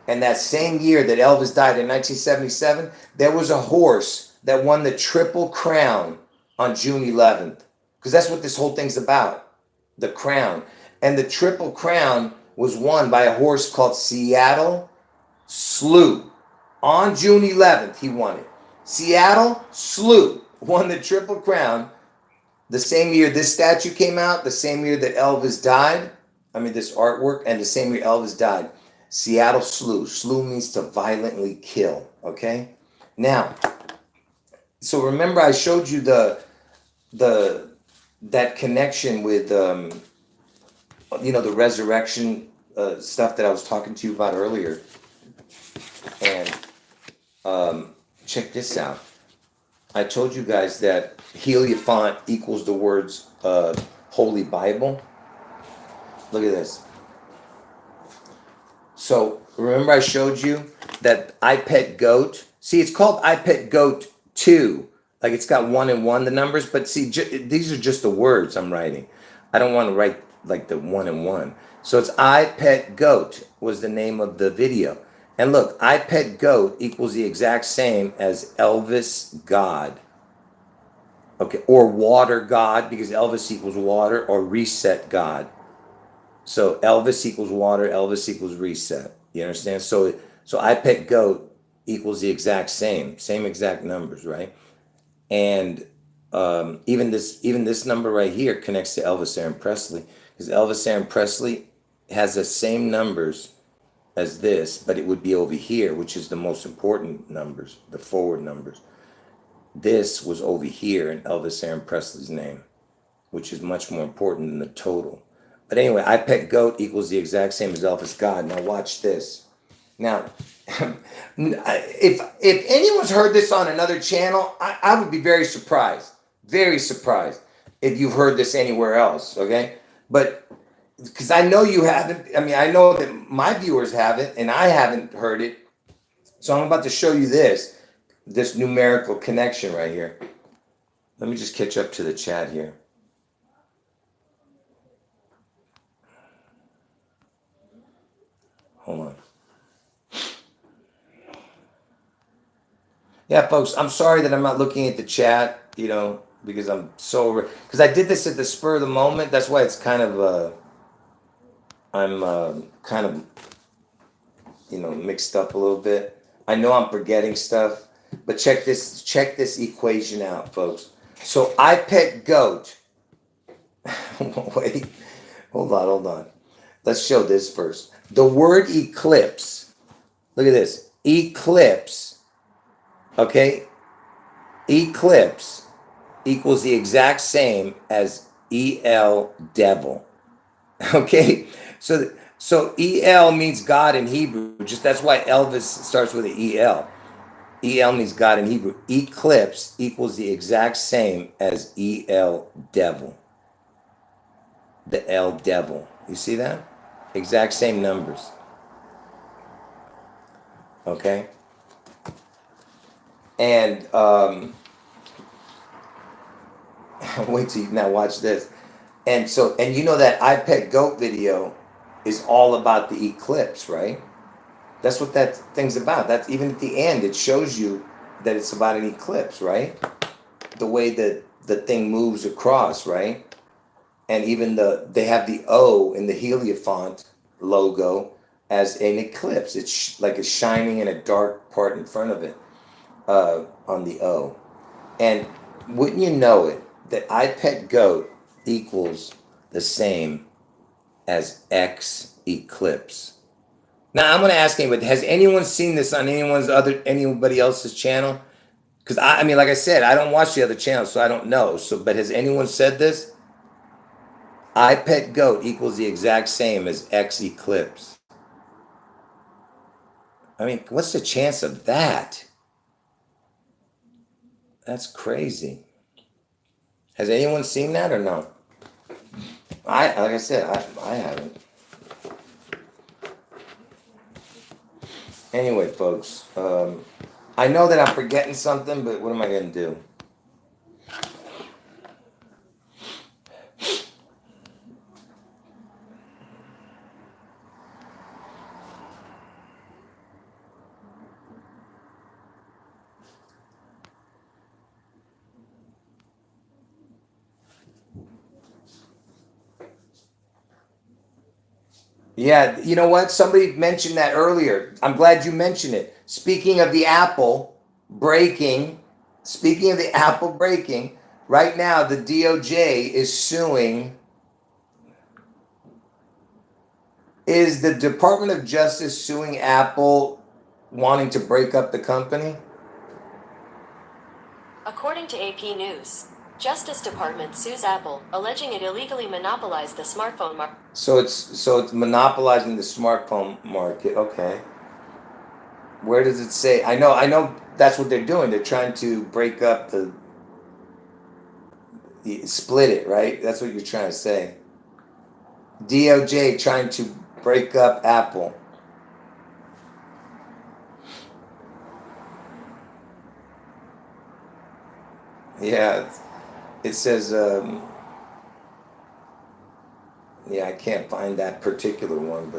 And that same year that Elvis died in 1977, there was a horse that won the Triple Crown on June 11th. Because that's what this whole thing's about, the crown. And the Triple Crown was won by a horse called Seattle Slew. On June 11th, he won it. Seattle Slew won the Triple Crown the same year this statue came out, the same year that Elvis died. I mean, this artwork, and the same year Elvis died. Seattle Slew. Slew means to violently kill, okay? Now, so remember I showed you that connection with, you know, the resurrection stuff that I was talking to you about earlier. And check this out. I told you guys that Hierophant equals the words Holy Bible. Look at this. So remember I showed you that I Pet Goat. See, it's called I Pet Goat 2. Like, it's got 1 and 1, the numbers. But see, these are just the words I'm writing. I don't want to write like the 1 and 1. So it's I Pet Goat was the name of the video. And look, I Pet Goat equals the exact same as Elvis God. Okay, or Water God, because Elvis equals water, or Reset God. So Elvis equals water, Elvis equals reset. You understand? So I Pet Goat equals the exact same exact numbers, right? And even this number right here connects to Elvis Aaron Presley, because Elvis Aaron Presley has the same numbers as this, but it would be over here, which is the most important numbers, the forward numbers. This was over here in Elvis Aaron Presley's name, which is much more important than the total. But anyway, I pet goat equals the exact same as Elvis God. Now watch this. Now, if anyone's heard this on another channel, I would be very surprised if you've heard this anywhere else, okay? But because I know you haven't, I mean, I know that my viewers haven't, and I haven't heard it. So I'm about to show you this numerical connection right here. Let me just catch up to the chat here. Hold on. Yeah, folks, I'm sorry that I'm not looking at the chat, you know, because I'm so, because I did this at the spur of the moment. That's why it's kind of, I'm kind of, you know, mixed up a little bit. I know I'm forgetting stuff, but check this equation out, folks. So I pet goat. Wait, hold on. Let's show this first. The word eclipse. Look at this. Eclipse. Okay? Eclipse equals the exact same as EL devil. Okay? So EL means God in Hebrew. Just that's why Elvis starts with an EL. EL means God in Hebrew. Eclipse equals the exact same as EL devil. The L devil. You see that? Exact same numbers. Okay? And wait till you now watch this. And you know that I Pet Goat video is all about the eclipse, right? That's what that thing's about. That's even at the end, it shows you that it's about an eclipse, right? The way that the thing moves across, right? And even they have the O in the Heliofont logo as an eclipse. It's like it's shining in a dark part in front of it on the O. And wouldn't you know it, that I Pet Goat equals the same as X eclipse. Now I'm going to ask anybody, has anyone seen this on anybody else's channel? Because I mean, like I said, I don't watch the other channels, so I don't know. So, but has anyone said this? I Pet Goat equals the exact same as X eclipse. I mean, what's the chance of that? That's crazy. Has anyone seen that or no? Like I said, I haven't. Anyway, folks, I know that I'm forgetting something, but what am I going to do? Yeah, you know what? Somebody mentioned that earlier. I'm glad you mentioned it. Speaking of the Apple breaking, right now the DOJ is suing. Is the Department of Justice suing Apple wanting to break up the company? According to AP News, Justice Department sues Apple, alleging it illegally monopolized the smartphone market. So it's monopolizing the smartphone market. Okay. Where does it say? I know that's what they're doing. They're trying to break up split it, right? That's what you're trying to say. DOJ trying to break up Apple. Yeah, it says, yeah, I can't find that particular one,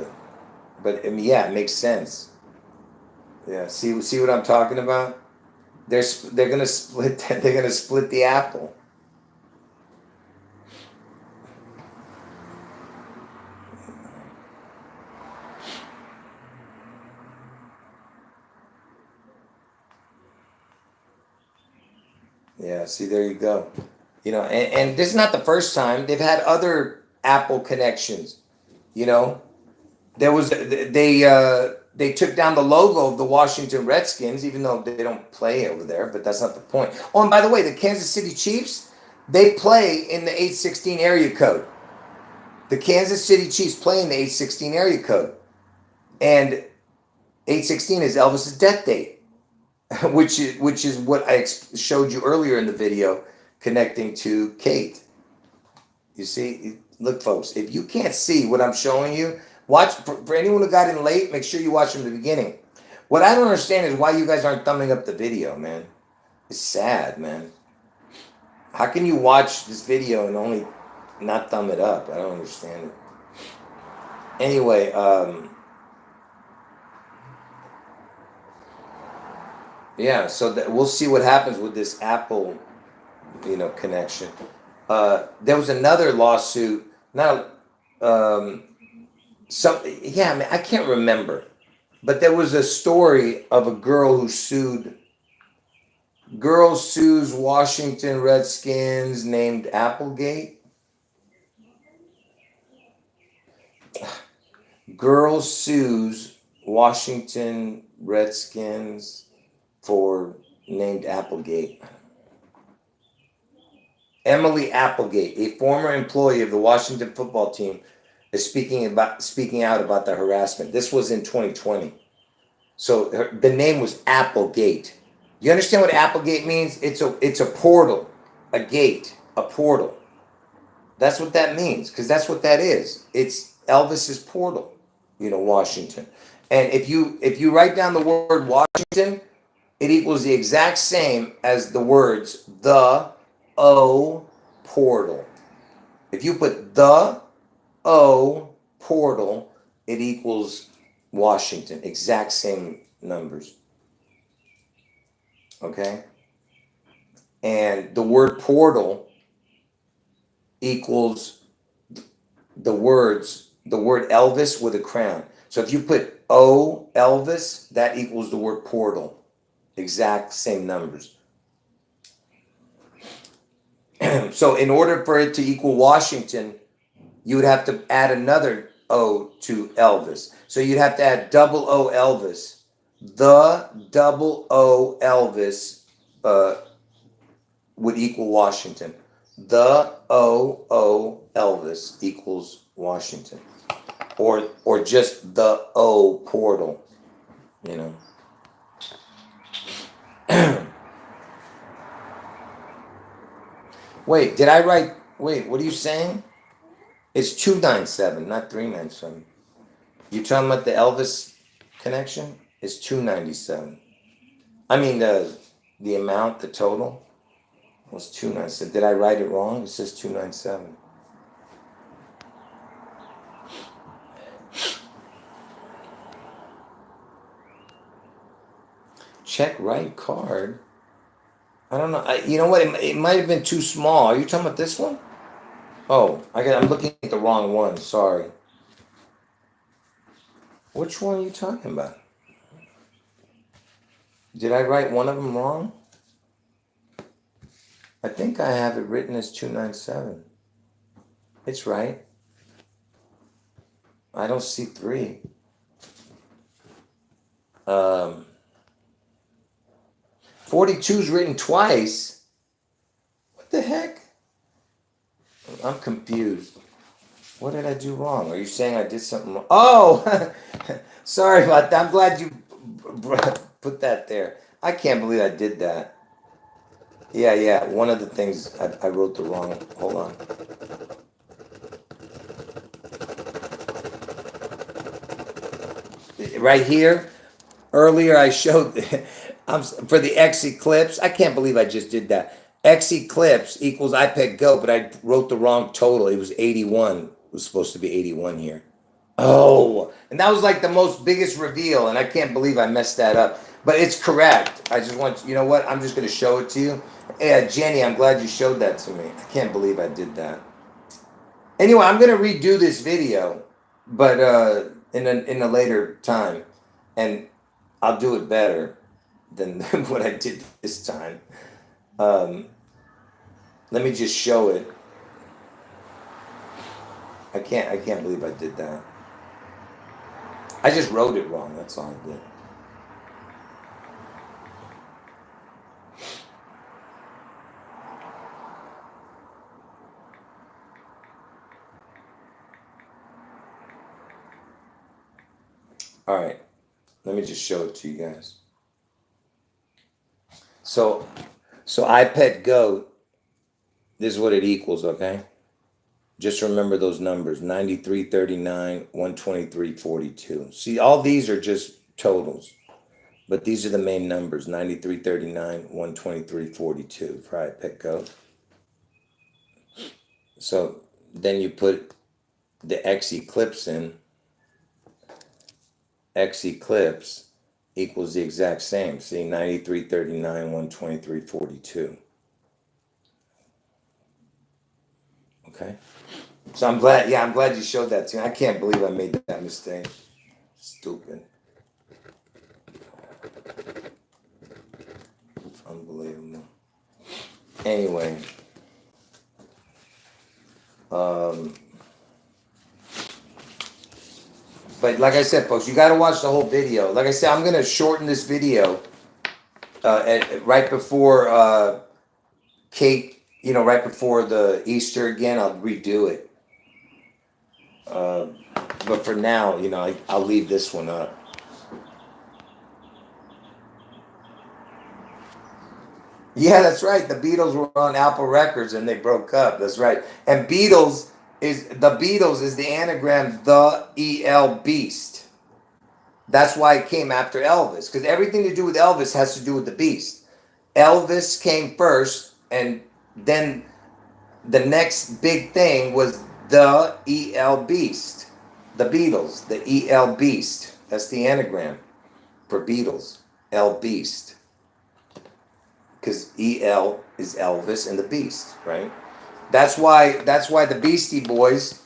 but I mean, yeah, it makes sense. Yeah, see what I'm talking about? They're gonna split. They're gonna split the apple. Yeah, see, there you go. You know, and this is not the first time. They've had other Apple connections, you know. there was they took down the logo of the Washington Redskins, even though they don't play over there. But that's not the point. Oh, and by the way, the Kansas City Chiefs, they play in the 816 area code. The Kansas City Chiefs play in the 816 area code, and 816 is Elvis's death date, which is what I showed you earlier in the video, connecting to Kate. You see, look, folks, if you can't see what I'm showing you, watch. For anyone who got in late, make sure you watch from the beginning. What I don't understand is why you guys aren't thumbing up the video, man. It's sad, man. How can you watch this video and only not thumb it up? I don't understand it. Anyway, yeah, so we'll see what happens with this Apple, connection. There was another lawsuit. Now, yeah, man, I can't remember, but there was a story of a girl who sues Washington Redskins named Applegate. Girl sues Washington Redskins for named Applegate. Emily Applegate, a former employee of the Washington football team, is speaking out about the harassment. This was in 2020. So the name was Applegate. You understand what Applegate means? It's a portal, a gate, a portal. That's what that means, because that's what that is. It's Elvis's portal, Washington. And if you write down the word Washington, it equals the exact same as the words the O portal. If you put the O portal, it equals Washington. Exact same numbers. Okay? And the word portal equals the word Elvis with a crown. So if you put O Elvis, that equals the word portal. Exact same numbers. So in order for it to equal Washington, you would have to add another O to Elvis. So you'd have to add double O Elvis. The double O Elvis would equal Washington. The O Elvis equals Washington. Or just the O portal, Wait, what are you saying? It's 297, not 397. You talking about the Elvis connection? It's 297. I mean, the amount, the total was 297. Did I write it wrong? It says 297. Check right card. I don't know. You know what? It might have been too small. Are you talking about this one? Oh, I'm looking at the wrong one. Sorry. Which one are you talking about? Did I write one of them wrong? I think I have it written as 297. It's right. I don't see 3. 42 is written twice. What the heck? I'm confused. What did I do wrong? Are you saying I did something wrong? Oh, sorry about that. I'm glad you put that there. I can't believe I did that. Yeah. One of the things I wrote the wrong. Hold on. Right here. Earlier I showed for the ECLIPSE. I can't believe I just did that. ECLIPSE equals iPad Go, but I wrote the wrong total. It was 81. It was supposed to be 81 here. Oh, and that was like the most biggest reveal, and I can't believe I messed that up. But it's correct. I just want, you know what? I'm just going to show it to you. Yeah, Jenny, I'm glad you showed that to me. I can't believe I did that. Anyway, I'm going to redo this video, but in a later time, and I'll do it better than what I did this time. Let me just show it. I can't believe I did that. I just wrote it wrong. That's all I did. All right, let me just show it to you guys. So iPet Goat, this is what it equals, okay? Just remember those numbers, 93, 39, 123, 42. See, all these are just totals, but these are the main numbers, 93, 39, 123, 42 for iPet Goat. So then you put the ECLIPSE in. ECLIPSE equals the exact same. See, 93, 39, 123, 42. Okay. So I'm glad you showed that to me. I can't believe I made that mistake. Stupid. Unbelievable. Anyway. But like I said, folks, you got to watch the whole video. Like I said, I'm going to shorten this video right before Kate, right before the Easter again. I'll redo it. But for now, I'll leave this one up. Yeah, that's right. The Beatles were on Apple Records and they broke up. That's right. And Beatles is the anagram the EL Beast. That's why it came after Elvis, because everything to do with Elvis has to do with the Beast. Elvis came first, and then the next big thing was the EL Beast. The Beatles, the EL Beast. That's the anagram for Beatles. El Beast. Because EL is Elvis and the Beast, right? That's why the Beastie Boys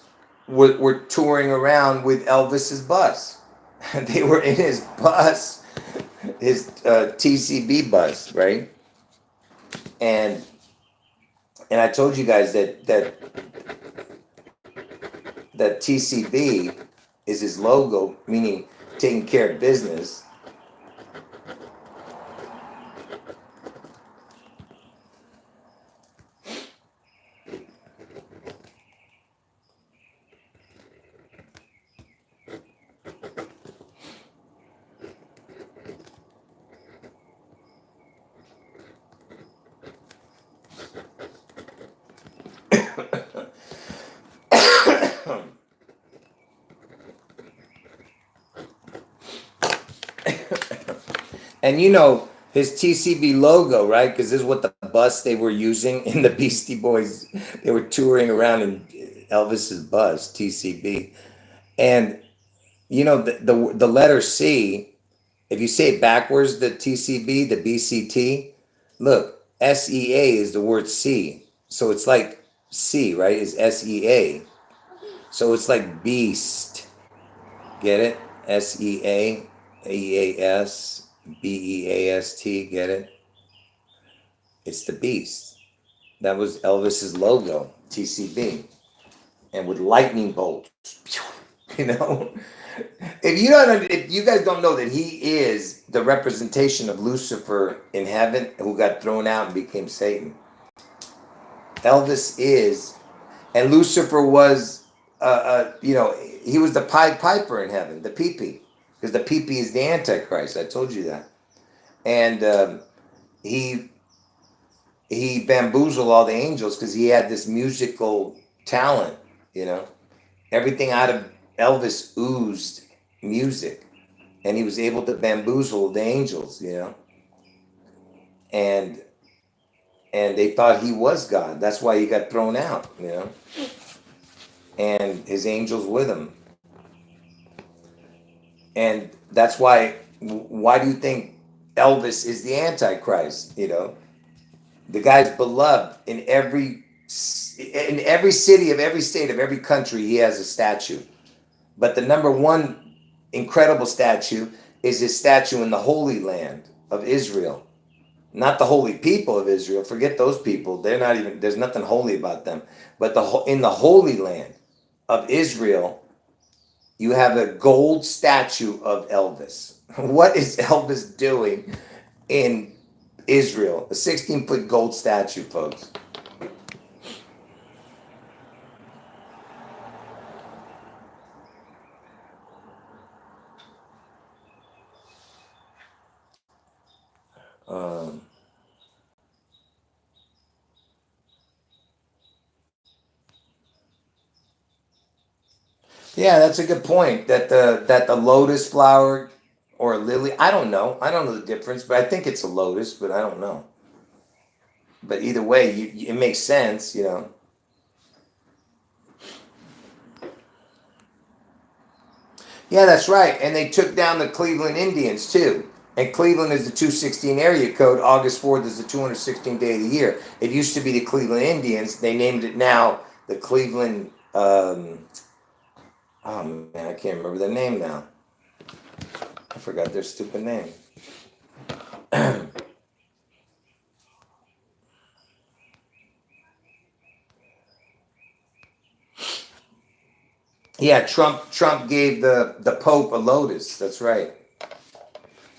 were touring around with Elvis's bus. They were in his bus, his TCB bus, right? And I told you guys that TCB is his logo, meaning taking care of business. And his TCB logo, right? Because this is what the bus they were using in the Beastie Boys. They were touring around in Elvis's bus, TCB. And the letter C, if you say it backwards, the TCB, the BCT, look, SEA is the word C. So it's like C, right? Is SEA. So it's like beast. Get it? SEA, EAS, BEAST, get it? It's the Beast. That was Elvis's logo, TCB. And with lightning bolts. If you guys don't know that he is the representation of Lucifer in heaven, who got thrown out and became Satan. Elvis is, and Lucifer was, he was the Pied Piper in heaven, the Pee-Pee, because the Pee-Pee is the Antichrist. I told you that. And he bamboozled all the angels because he had this musical talent, Everything out of Elvis oozed music, and he was able to bamboozle the angels, and they thought he was God. That's why he got thrown out, and his angels with him. And that's why do you think Elvis is the Antichrist? The guy's beloved in every city of every state of every country. He has a statue. But the number one incredible statue is his statue in the Holy Land of Israel. Not the holy people of Israel. Forget those people. They're not even, there's nothing holy about them. But in the Holy Land of Israel, you have a gold statue of Elvis. What is Elvis doing in Israel? A 16-foot gold statue, folks. Yeah, that's a good point. That the lotus flower or a lily, I don't know. I don't know the difference, but I think it's a lotus, but I don't know. But either way, it makes sense, you know. Yeah, that's right. And they took down the Cleveland Indians too. And Cleveland is the 216 area code. August 4th is the 216th day of the year. It used to be the Cleveland Indians. They named it now the Cleveland. Oh man, I can't remember their name now. I forgot their stupid name. Yeah, Trump gave the Pope a lotus. That's right.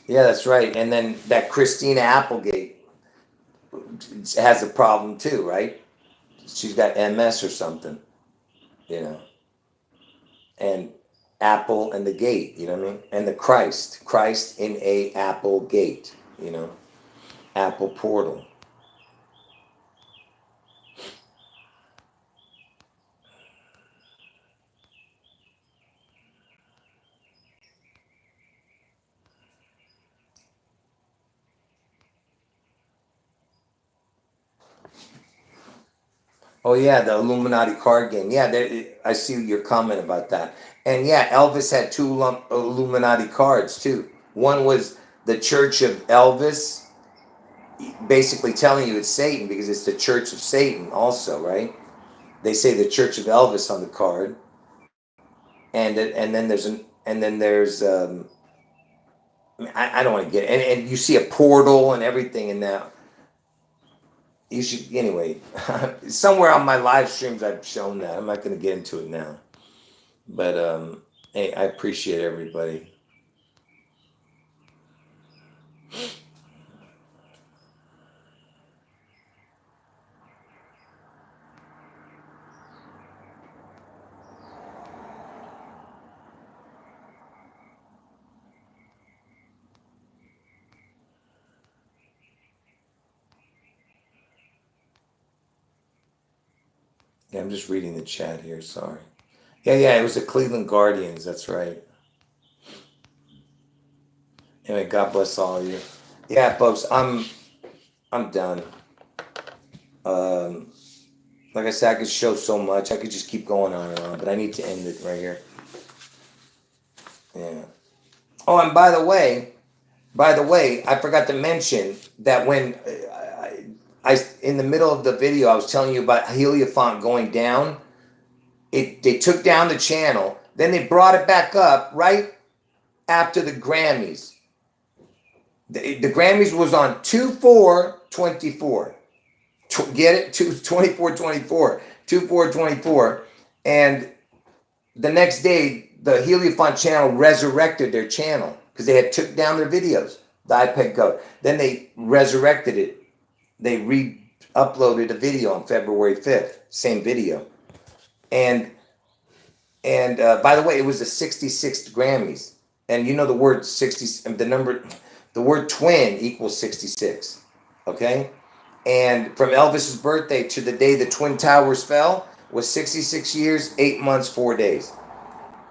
Yeah, that's right. And then that Christina Applegate has a problem too, right? She's got MS or something, you know. And Apple and the gate, you know what I mean? And the Christ in a Apple gate, you know, Apple portal. Oh yeah, the Illuminati card game. Yeah, I see your comment about that. And yeah, Elvis had two Illuminati cards too. One was the Church of Elvis, basically telling you it's Satan because it's the Church of Satan also, right? They say the Church of Elvis on the card, and then there's I don't want to get and you see a portal and everything in that. You should anyway. Somewhere on my live streams I've shown that. I'm not going to get into it now, but hey, I appreciate everybody. Yeah, I'm just reading the chat here. Sorry. Yeah, it was the Cleveland Guardians. That's right. Anyway, God bless all of you. Yeah, folks, I'm done. Um, like I said, I could show so much. I could just keep going on and on, but I need to end it right here. Yeah. Oh, and by the way, I forgot to mention that when I in the middle of the video, I was telling you about Heliofont going down. They took down the channel, then they brought it back up right after the Grammys. The Grammys was on 2/4/24. Get it? 24/24. 2/4/24. And the next day, the Heliofont channel resurrected their channel because they had took down their videos, the iPad code. Then they resurrected it. They re-uploaded a video on February 5th, same video. And by the way, it was the 66th Grammys. And you know the word 60, the word twin equals 66. Okay? And from Elvis's birthday to the day the Twin Towers fell was 66 years, 8 months, 4 days.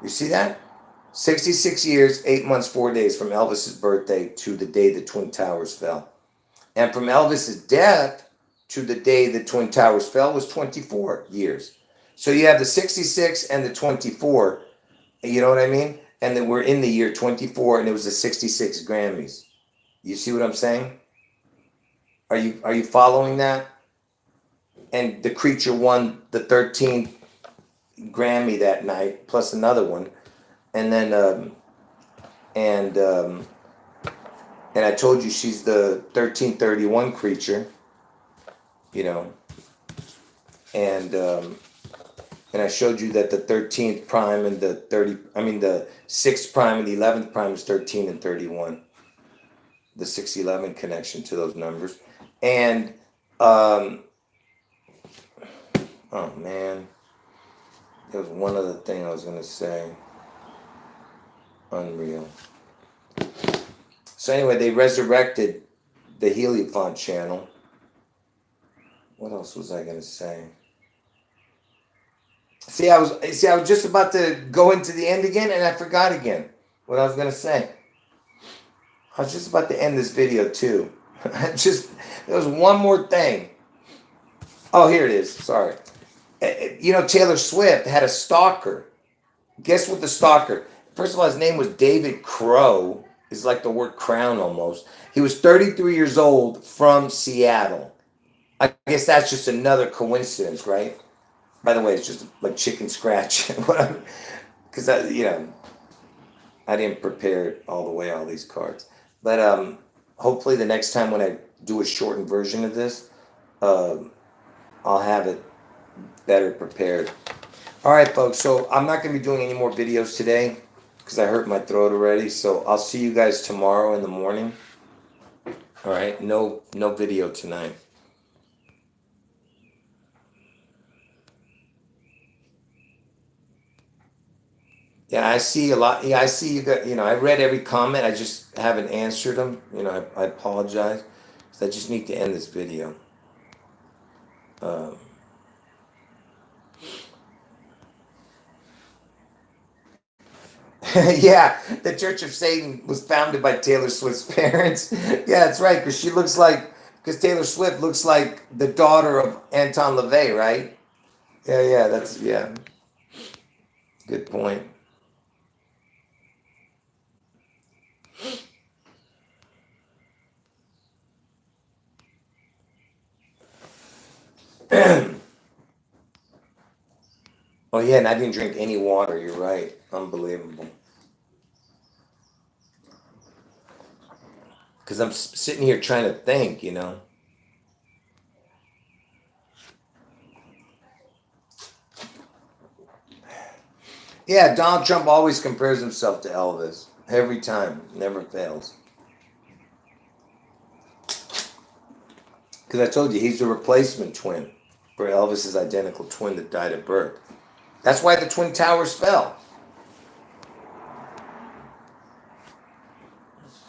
You see that? 66 years, 8 months, 4 days from Elvis's birthday to the day the Twin Towers fell. And from Elvis's death to the day the Twin Towers fell was 24 years. So you have the 66 and the 24, you know what I mean? And then we're in the year 24 and it was the 66 Grammys. You see what I'm saying? Are you following that? And the Creature won the 13th Grammy that night, plus another one. And then and I told you she's the 1331 Creature, you know. And And I showed you that the 13th prime and the the 6th prime and the 11th prime is 13 and 31. The 611 connection to those numbers. And, oh man, there was one other thing I was going to say. Unreal. So anyway, they resurrected the Heliopont channel. What else was I going to say? See, I was just about to go into the end again, and I forgot again what I was going to say. I was just about to end this video too. There was one more thing. Oh, here it is. Sorry. You know, Taylor Swift had a stalker. Guess what the stalker? First of all, his name was David Crow. It's like the word crown almost. He was 33 years old from Seattle. I guess that's just another coincidence, right? By the way, it's just like chicken scratch. Because I didn't prepare all the way all these cards. But hopefully the next time when I do a shortened version of this, I'll have it better prepared. All right, folks. So I'm not going to be doing any more videos today because I hurt my throat already. So I'll see you guys tomorrow in the morning. All right. No video tonight. Yeah, I see a lot. Yeah, I see you got, I read every comment. I just haven't answered them. I apologize. So I just need to end this video. Yeah, the Church of Satan was founded by Taylor Swift's parents. Yeah, that's right, because Taylor Swift looks like the daughter of Anton LaVey, right? Yeah. Good point. Oh yeah, and I didn't drink any water. You're right. Unbelievable. Because I'm sitting here trying to think, Yeah, Donald Trump always compares himself to Elvis. Every time. Never fails. Because I told you, he's the replacement twin for Elvis's identical twin that died at birth. That's why the Twin Towers fell.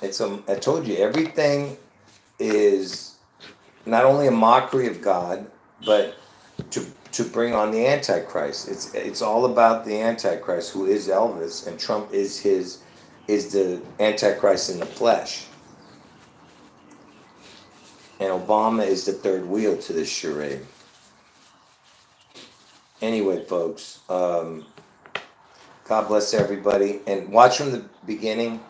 I told you, everything is not only a mockery of God, but to bring on the Antichrist. It's all about the Antichrist, who is Elvis, and Trump is the Antichrist in the flesh. And Obama is the third wheel to this charade. Anyway, folks, God bless everybody. And watch from the beginning.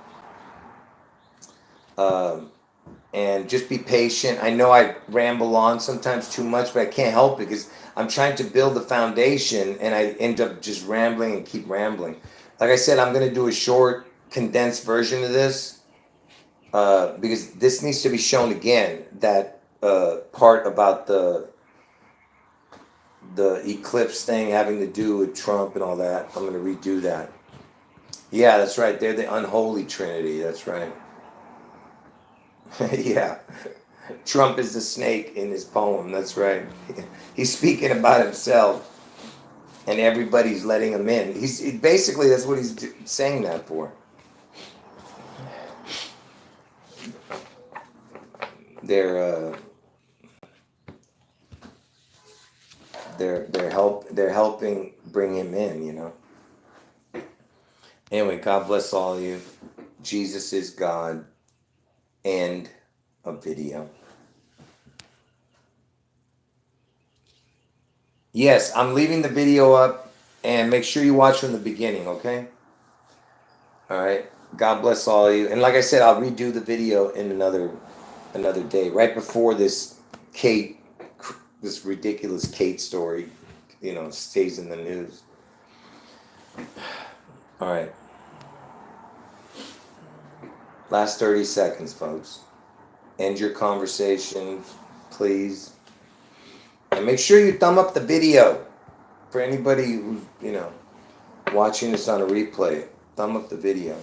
And just be patient. I know I ramble on sometimes too much, but I can't help it because I'm trying to build the foundation and I end up just rambling and keep rambling. Like I said, I'm going to do a short, condensed version of this because this needs to be shown again, that part about the eclipse thing having to do with Trump and all that. I'm going to redo that. Yeah, that's right. They're the unholy trinity. That's right. Yeah. Trump is the snake in his poem. That's right. He's speaking about himself and everybody's letting him in. Basically, that's what he's saying that for. They're helping bring him in, Anyway, God bless all of you. Jesus is God. End of video. Yes, I'm leaving the video up, and make sure you watch from the beginning, okay? All right. God bless all of you. And like I said, I'll redo the video in another day, right before this ridiculous Kate story, stays in the news. All right. Last 30 seconds, folks. End your conversation, please. And make sure you thumb up the video. For anybody who's, watching this on a replay, thumb up the video.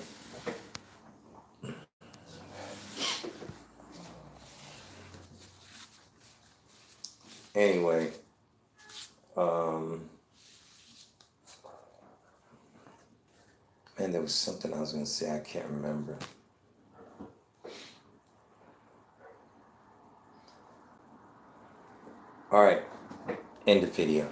Anyway, and there was something I was going to say, I can't remember. All right, end the video.